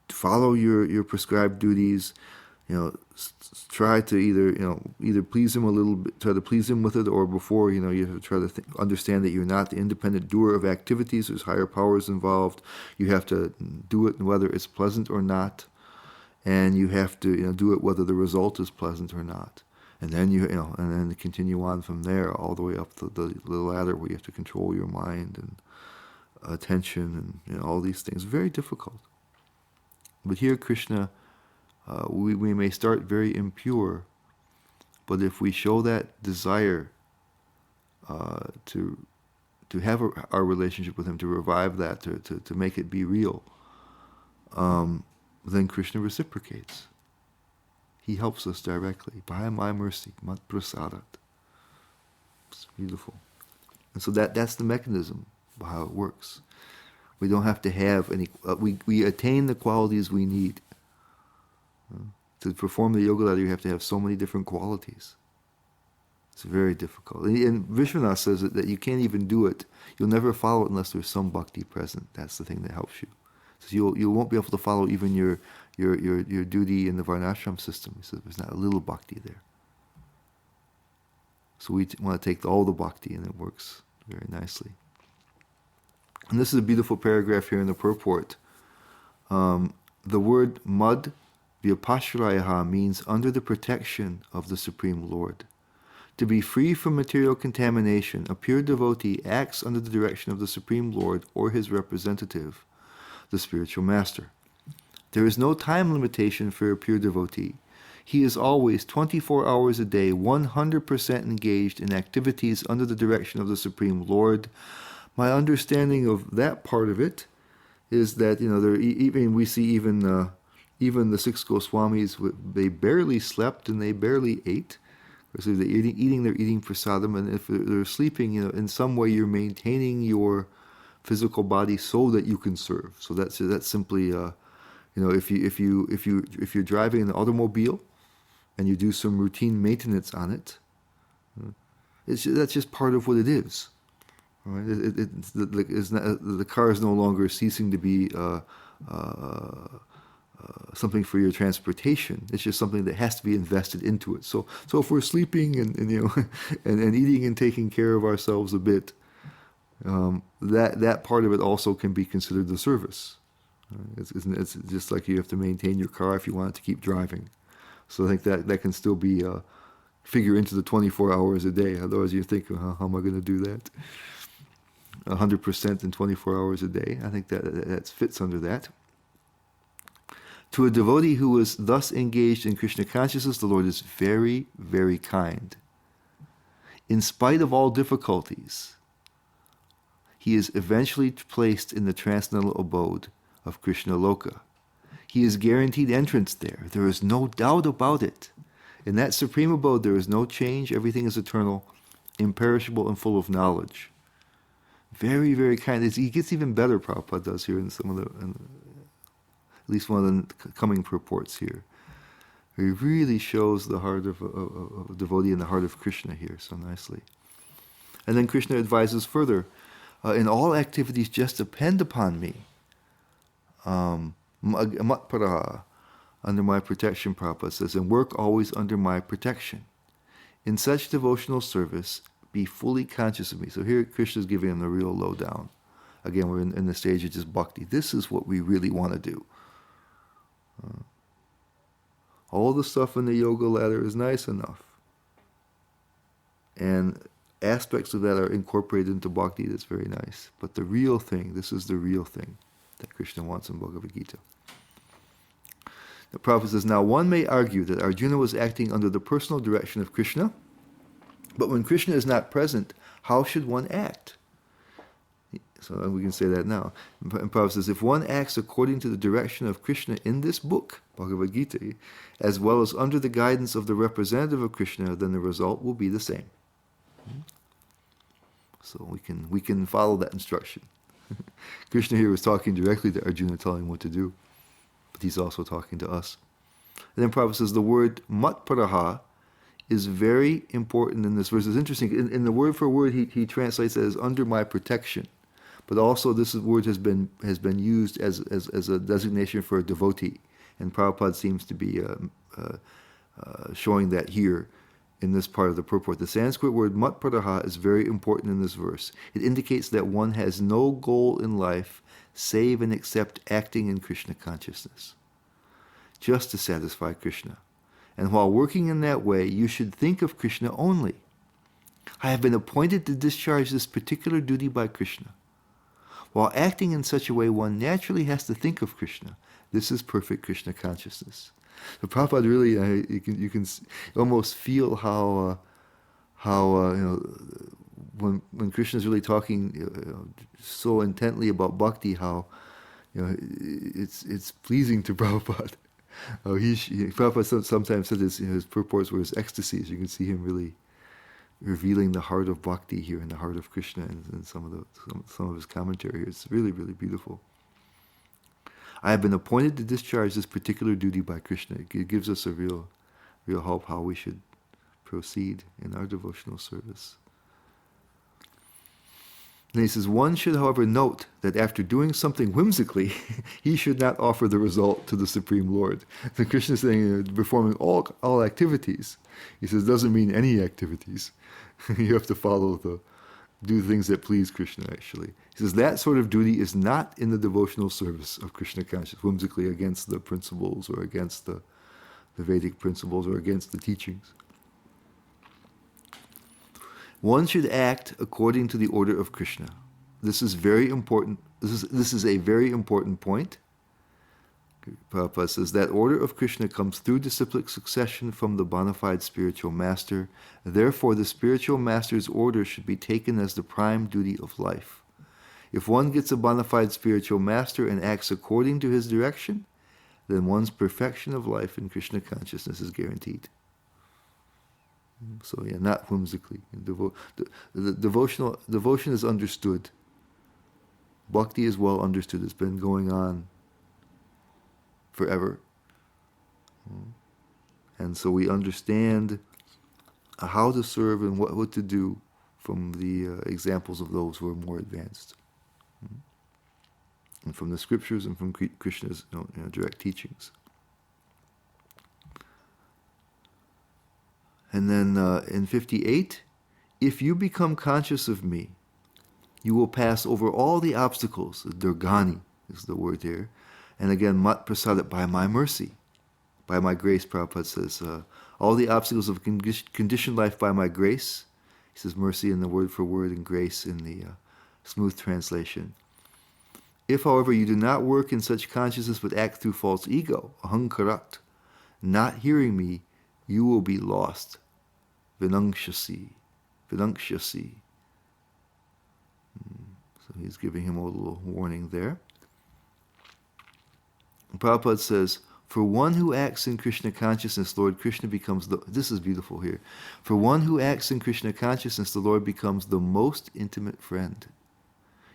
follow your prescribed duties. Try to either please him a little bit, try to please him with it, or before you have to try to understand that you're not the independent doer of activities. There's higher powers involved. You have to do it whether it's pleasant or not, and you have to do it whether the result is pleasant or not. And then and then continue on from there all the way up the ladder where you have to control your mind and attention and all these things. Very difficult. But here Krishna, we may start very impure, but if we show that desire to have our relationship with him, to revive that, to make it be real, then Krishna reciprocates. He helps us directly by my mercy, mat prasadat. It's beautiful, and so that's the mechanism of how it works. We don't have to have any. We attain the qualities we need. To perform the yoga ladder, you have to have so many different qualities. It's very difficult. And Vishwanath says that you can't even do it. You'll never follow it unless there's some bhakti present. That's the thing that helps you. So you won't be able to follow even your duty in the varnashram system. He says there's not a little bhakti there. So we want to take all the bhakti, and it works very nicely. And this is a beautiful paragraph here in the purport. The word mud vyapashraya means under the protection of the Supreme Lord. To be free from material contamination, a pure devotee acts under the direction of the Supreme Lord or his representative, the spiritual master. There is no time limitation for a pure devotee. He is always 24 hours a day, 100% engaged in activities under the direction of the Supreme Lord. My understanding of that part of it is that we see even Even the six Goswamis, they barely slept and they barely ate. So they're eating prasadam, and if they're sleeping, in some way you're maintaining your physical body so that you can serve. So that's simply, if you're driving an automobile and you do some routine maintenance on it, that's just part of what it is. Right? The car is no longer ceasing to be something for your transportation. It's just something that has to be invested into it. So if we're sleeping and and eating and taking care of ourselves a bit, that part of it also can be considered the service. It's just like you have to maintain your car if you want it to keep driving. So I think that can still be figure into the 24 hours a day. Otherwise you think, how am I going to do that? 100% in 24 hours a day. I think that fits under that. To a devotee who is thus engaged in Krishna consciousness, the Lord is very, very kind. In spite of all difficulties, he is eventually placed in the transcendental abode of Krishna Loka. He is guaranteed entrance there. There is no doubt about it. In that supreme abode, there is no change. Everything is eternal, imperishable, and full of knowledge. Very, very kind. He gets even better, Prabhupada does here in some of at least one of the coming purports here. He really shows the heart of a devotee and the heart of Krishna here so nicely. And then Krishna advises further, in all activities just depend upon me. Matparaha, under my protection, Prabhupada says, and work always under my protection. In such devotional service, be fully conscious of me. So here Krishna is giving him the real lowdown. Again, we're in the stage of just bhakti. This is what we really want to do. All the stuff in the yoga ladder is nice enough. And aspects of that are incorporated into bhakti. That's very nice. But the real thing, this is the real thing that Krishna wants in Bhagavad Gita. The Prabhupada says, now one may argue that Arjuna was acting under the personal direction of Krishna, but when Krishna is not present, how should one act? So we can say that now. And Prabhupada says, if one acts according to the direction of Krishna in this book, Bhagavad Gita, as well as under the guidance of the representative of Krishna, then the result will be the same. So we can follow that instruction. Krishna here was talking directly to Arjuna, telling him what to do, but he's also talking to us. And then Prabhupada says the word matparaha is very important in this verse. It's interesting. In the word for word, he translates it as under my protection. But also this word has been used as a designation for a devotee. And Prabhupada seems to be showing that here in this part of the purport. The Sanskrit word matparaha is very important in this verse. It indicates that one has no goal in life save and except acting in Krishna consciousness, just to satisfy Krishna. And while working in that way, you should think of Krishna only. I have been appointed to discharge this particular duty by Krishna. While acting in such a way, one naturally has to think of Krishna. This is perfect Krishna consciousness. So Prabhupada really, you can almost feel how when Krishna is really talking so intently about bhakti, how it's pleasing to Prabhupada. Prabhupada sometimes said his purports were his ecstasies. You can see him really revealing the heart of bhakti here and the heart of Krishna in some of his commentary here. It's really, really beautiful. I have been appointed to discharge this particular duty by Krishna. It gives us a real help how we should proceed in our devotional service. And he says, one should, however, note that after doing something whimsically, he should not offer the result to the Supreme Lord. So Krishna is saying, performing all activities, he says, doesn't mean any activities. You have to do things that please Krishna, actually. He says, that sort of duty is not in the devotional service of Krishna consciousness, whimsically against the principles or against the Vedic principles or against the teachings. One should act according to the order of Krishna. This is very important. This is a very important point. Prabhupada says that order of Krishna comes through disciplic succession from the bona fide spiritual master. Therefore, the spiritual master's order should be taken as the prime duty of life. If one gets a bona fide spiritual master and acts according to his direction, then one's perfection of life in Krishna consciousness is guaranteed. So yeah, not whimsically. The devotion is understood. Bhakti is well understood. It's been going on forever. And so we understand how to serve and what to do from the examples of those who are more advanced. And from the scriptures and from Krishna's direct teachings. And then in 58, if you become conscious of me, you will pass over all the obstacles. Durgani is the word here. And again, mat prasadat, by my mercy, by my grace, Prabhupada says, all the obstacles of conditioned life by my grace. He says mercy in the word for word and grace in the smooth translation. If, however, you do not work in such consciousness but act through false ego, ahankarat, not hearing me, you will be lost. Vinangshasi. So he's giving him a little warning there. And Prabhupada says, for one who acts in Krishna consciousness, Lord Krishna becomes this is beautiful here. For one who acts in Krishna consciousness, the Lord becomes the most intimate friend.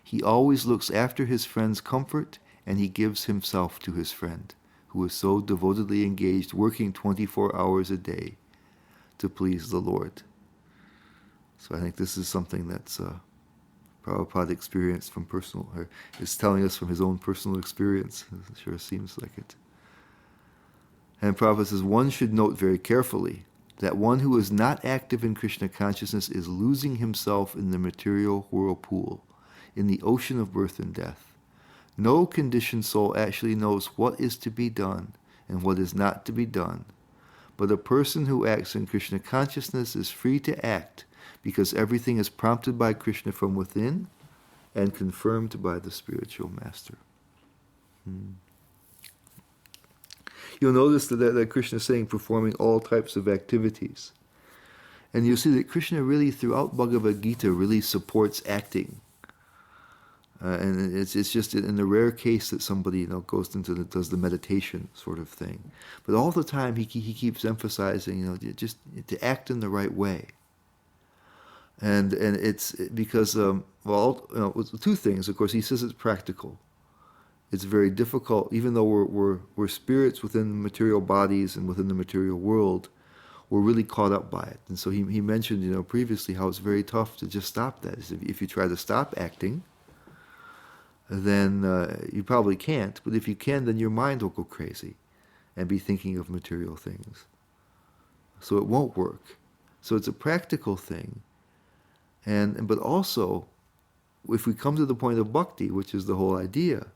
He always looks after his friend's comfort, and he gives himself to his friend, who is so devotedly engaged, working 24 hours a day to please the Lord. So I think this is something that's Prabhupada experienced from personal, or is telling us from his own personal experience. It sure seems like it. And Prabhupada says, one should note very carefully that one who is not active in Krishna consciousness is losing himself in the material whirlpool, in the ocean of birth and death. No conditioned soul actually knows what is to be done and what is not to be done. But a person who acts in Krishna consciousness is free to act because everything is prompted by Krishna from within and confirmed by the spiritual master. You'll notice that Krishna is saying performing all types of activities. And you'll see that Krishna really, throughout Bhagavad Gita, really supports acting. And it's just in the rare case that somebody goes into does the meditation sort of thing. But all the time he keeps emphasizing just to act in the right way. And it's because two things. Of course, he says it's practical. It's very difficult, even though we're spirits within material bodies and within the material world. We're really caught up by it. And so he mentioned previously how it's very tough to just stop that. If you try to stop acting, then you probably can't. But if you can, then your mind will go crazy and be thinking of material things. So it won't work. So it's a practical thing. But also, if we come to the point of bhakti, which is the whole idea,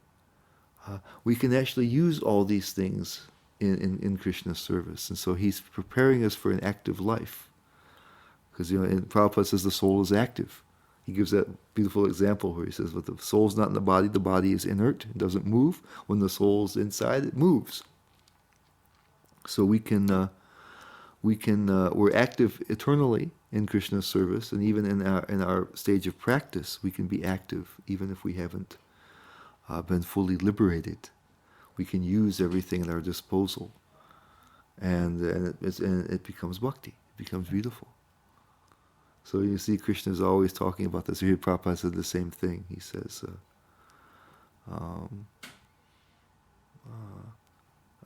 we can actually use all these things in Krishna's service. And so he's preparing us for an active life. Because Prabhupada says the soul is active. He gives that beautiful example where he says, "But the soul's not in the body is inert, it doesn't move. When the soul's inside, it moves." So we're active eternally in Krishna's service, and even in our stage of practice, we can be active, even if we haven't been fully liberated. We can use everything at our disposal, and it becomes bhakti. It becomes beautiful. So you see, Krishna is always talking about this. Here, Prabhupada said the same thing. He says,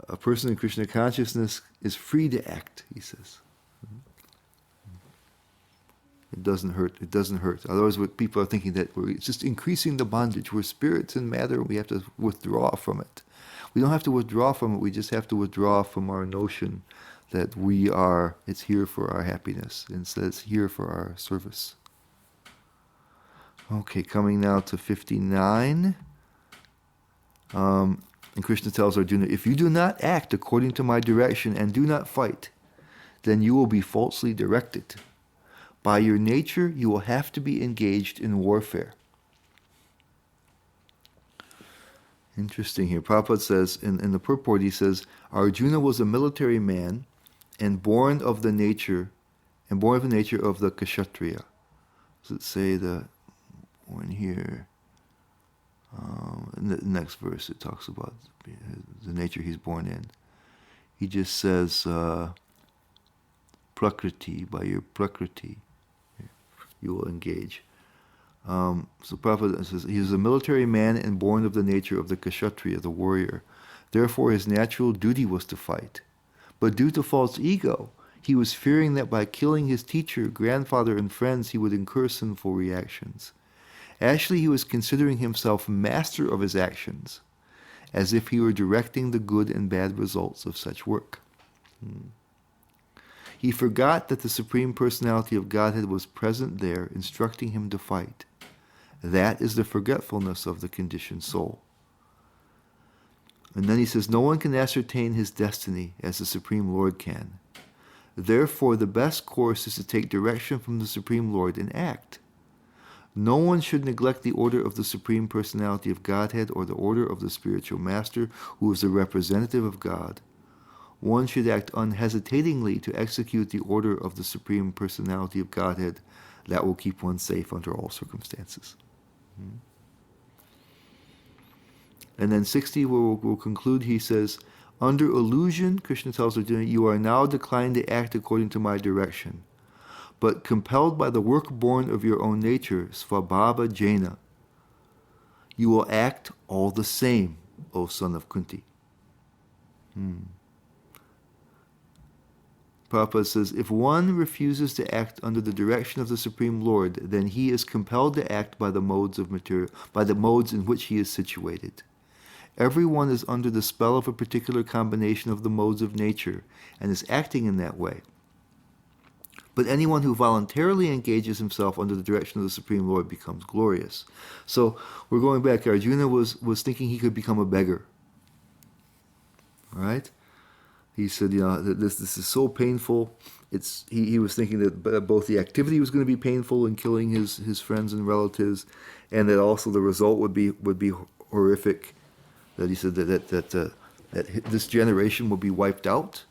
a person in Krishna consciousness is free to act, he says. It doesn't hurt. It doesn't hurt. Otherwise, what people are thinking that it's just increasing the bondage. We're spirits in matter. We have to withdraw from it. We don't have to withdraw from it. We just have to withdraw from our notion that it's here for our happiness. Instead, it's here for our service. Okay, coming now to 59. And Krishna tells Arjuna, if you do not act according to my direction and do not fight, then you will be falsely directed. By your nature, you will have to be engaged in warfare. Interesting here. Prabhupada says, in the purport, he says, Arjuna was a military man and born of the nature of the Kshatriya. Does it say the one here? In the next verse, it talks about the nature he's born in. He just says, prakriti, by your prakriti, you will engage. So Prabhupada says, he is a military man and born of the nature of the kshatriya, the warrior. Therefore, his natural duty was to fight. But due to false ego, he was fearing that by killing his teacher, grandfather, and friends, he would incur sinful reactions. Actually, he was considering himself master of his actions, as if he were directing the good and bad results of such work. He forgot that the Supreme Personality of Godhead was present there, instructing him to fight. That is the forgetfulness of the conditioned soul. And then he says, no one can ascertain his destiny as the Supreme Lord can. Therefore, the best course is to take direction from the Supreme Lord and act. No one should neglect the order of the Supreme Personality of Godhead or the order of the Spiritual Master, who is the representative of God. One should act unhesitatingly to execute the order of the Supreme Personality of Godhead. That will keep one safe under all circumstances. And then 60 will conclude, he says, under illusion, Krishna tells Arjuna, you are now declined to act according to my direction. But compelled by the work born of your own nature, svabhava jena, you will act all the same, O son of Kunti. Prabhupada says, if one refuses to act under the direction of the Supreme Lord, then he is compelled to act by the modes of material, by the modes in which he is situated. Everyone is under the spell of a particular combination of the modes of nature and is acting in that way. But anyone who voluntarily engages himself under the direction of the Supreme Lord becomes glorious. So we're going back. Arjuna was thinking he could become a beggar. All right? He said, this is so painful. He was thinking that both the activity was going to be painful in killing his friends and relatives, and that also the result would be horrific. That he said that this generation will be wiped out.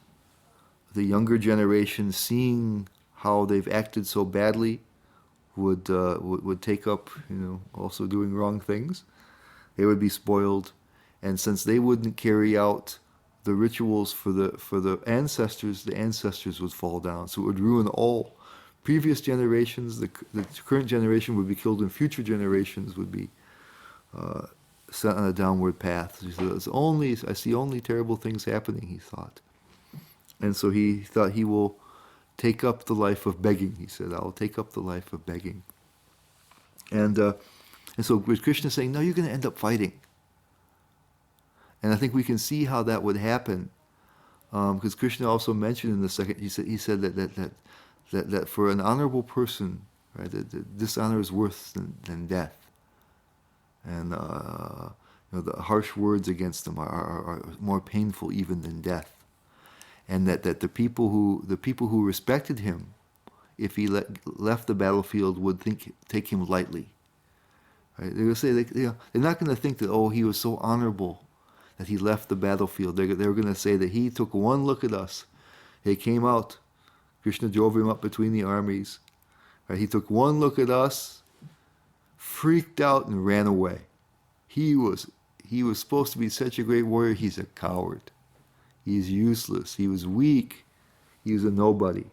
The younger generation, seeing how they've acted so badly, would take up, also doing wrong things. They would be spoiled, and since they wouldn't carry out the rituals for the ancestors would fall down. So it would ruin all previous generations. The current generation would be killed, and future generations would be set on a downward path. So he said, I see only terrible things happening, he thought. And so he thought he will take up the life of begging. He said, I'll take up the life of begging. And so Krishna is saying, no, you're going to end up fighting. And I think we can see how that would happen, because Krishna also mentioned in the second. He said that for an honorable person, right, that dishonor is worse than death, and the harsh words against them are more painful even than death, and that the people who respected him, if he left the battlefield, would take him lightly. Right? They would say they're not going to think that he was so honorable that he left the battlefield. They were going to say that he took one look at us. He came out. Krishna drove him up between the armies. Right? He took one look at us, freaked out, and ran away. He was supposed to be such a great warrior. He's a coward. He's useless. He was weak. He was a nobody.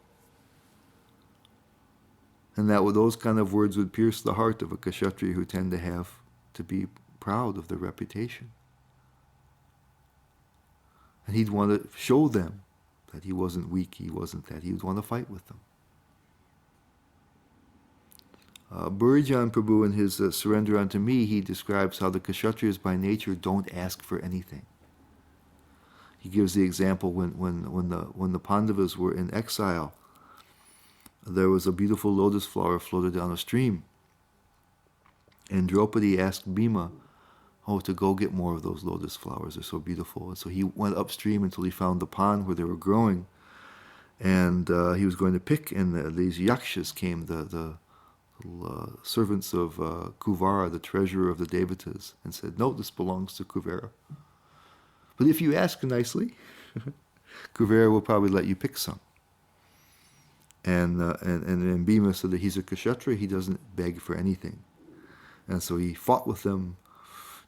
And those kind of words would pierce the heart of a kshatriya who tend to be proud of their reputation. And he'd want to show them that he wasn't weak, he wasn't that. He would want to fight with them. Burijan Prabhu, in his Surrender Unto Me, he describes how the Kshatriyas by nature don't ask for anything. He gives the example when the Pandavas were in exile, there was a beautiful lotus flower floated down a stream. And Draupadi asked Bhima, to go get more of those lotus flowers. They're so beautiful. And so he went upstream until he found the pond where they were growing. And he was going to pick, and these yakshas came, the servants of Kuvara, the treasurer of the Devatas, and said, no, this belongs to Kuvera. But if you ask nicely, Kuvera will probably let you pick some. And Bhima said that he's a kshatriya, he doesn't beg for anything. And so he fought with them,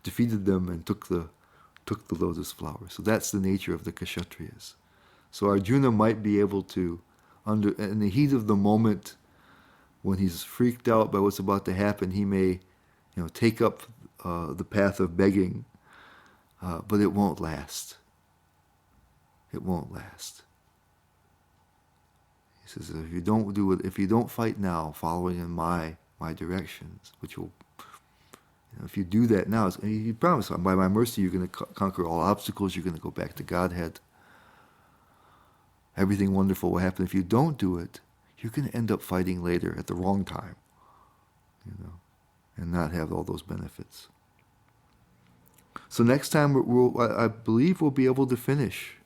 defeated them and took the lotus flower. So that's the nature of the Kshatriyas. So Arjuna might be able to, in the heat of the moment, when he's freaked out by what's about to happen, he may, take up the path of begging, but it won't last. It won't last. He says, if you don't do it, if you don't fight now, following in my directions, which will, if you do that now, he promised, by my mercy, you're going to conquer all obstacles. You're going to go back to Godhead. Everything wonderful will happen. If you don't do it, you're going to end up fighting later at the wrong time, and not have all those benefits. So next time, I believe we'll be able to finish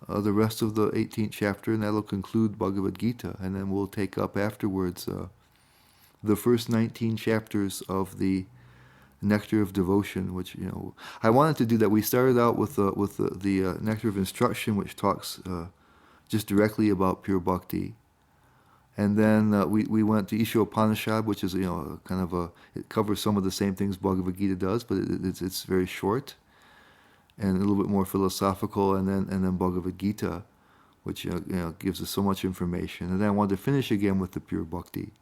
the rest of the 18th chapter, and that'll conclude Bhagavad Gita, and then we'll take up afterwards the first 19 chapters of the Nectar of Devotion, which, I wanted to do that. We started out with the Nectar of Instruction, which talks just directly about pure bhakti. And then we went to Isha Upanishad, which is, it covers some of the same things Bhagavad Gita does, but it's very short and a little bit more philosophical. And then Bhagavad Gita, which gives us so much information. And then I wanted to finish again with the pure bhakti.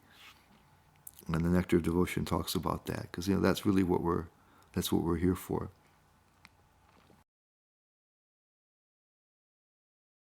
And the Nectar of Devotion talks about that, because that's really what we're here for.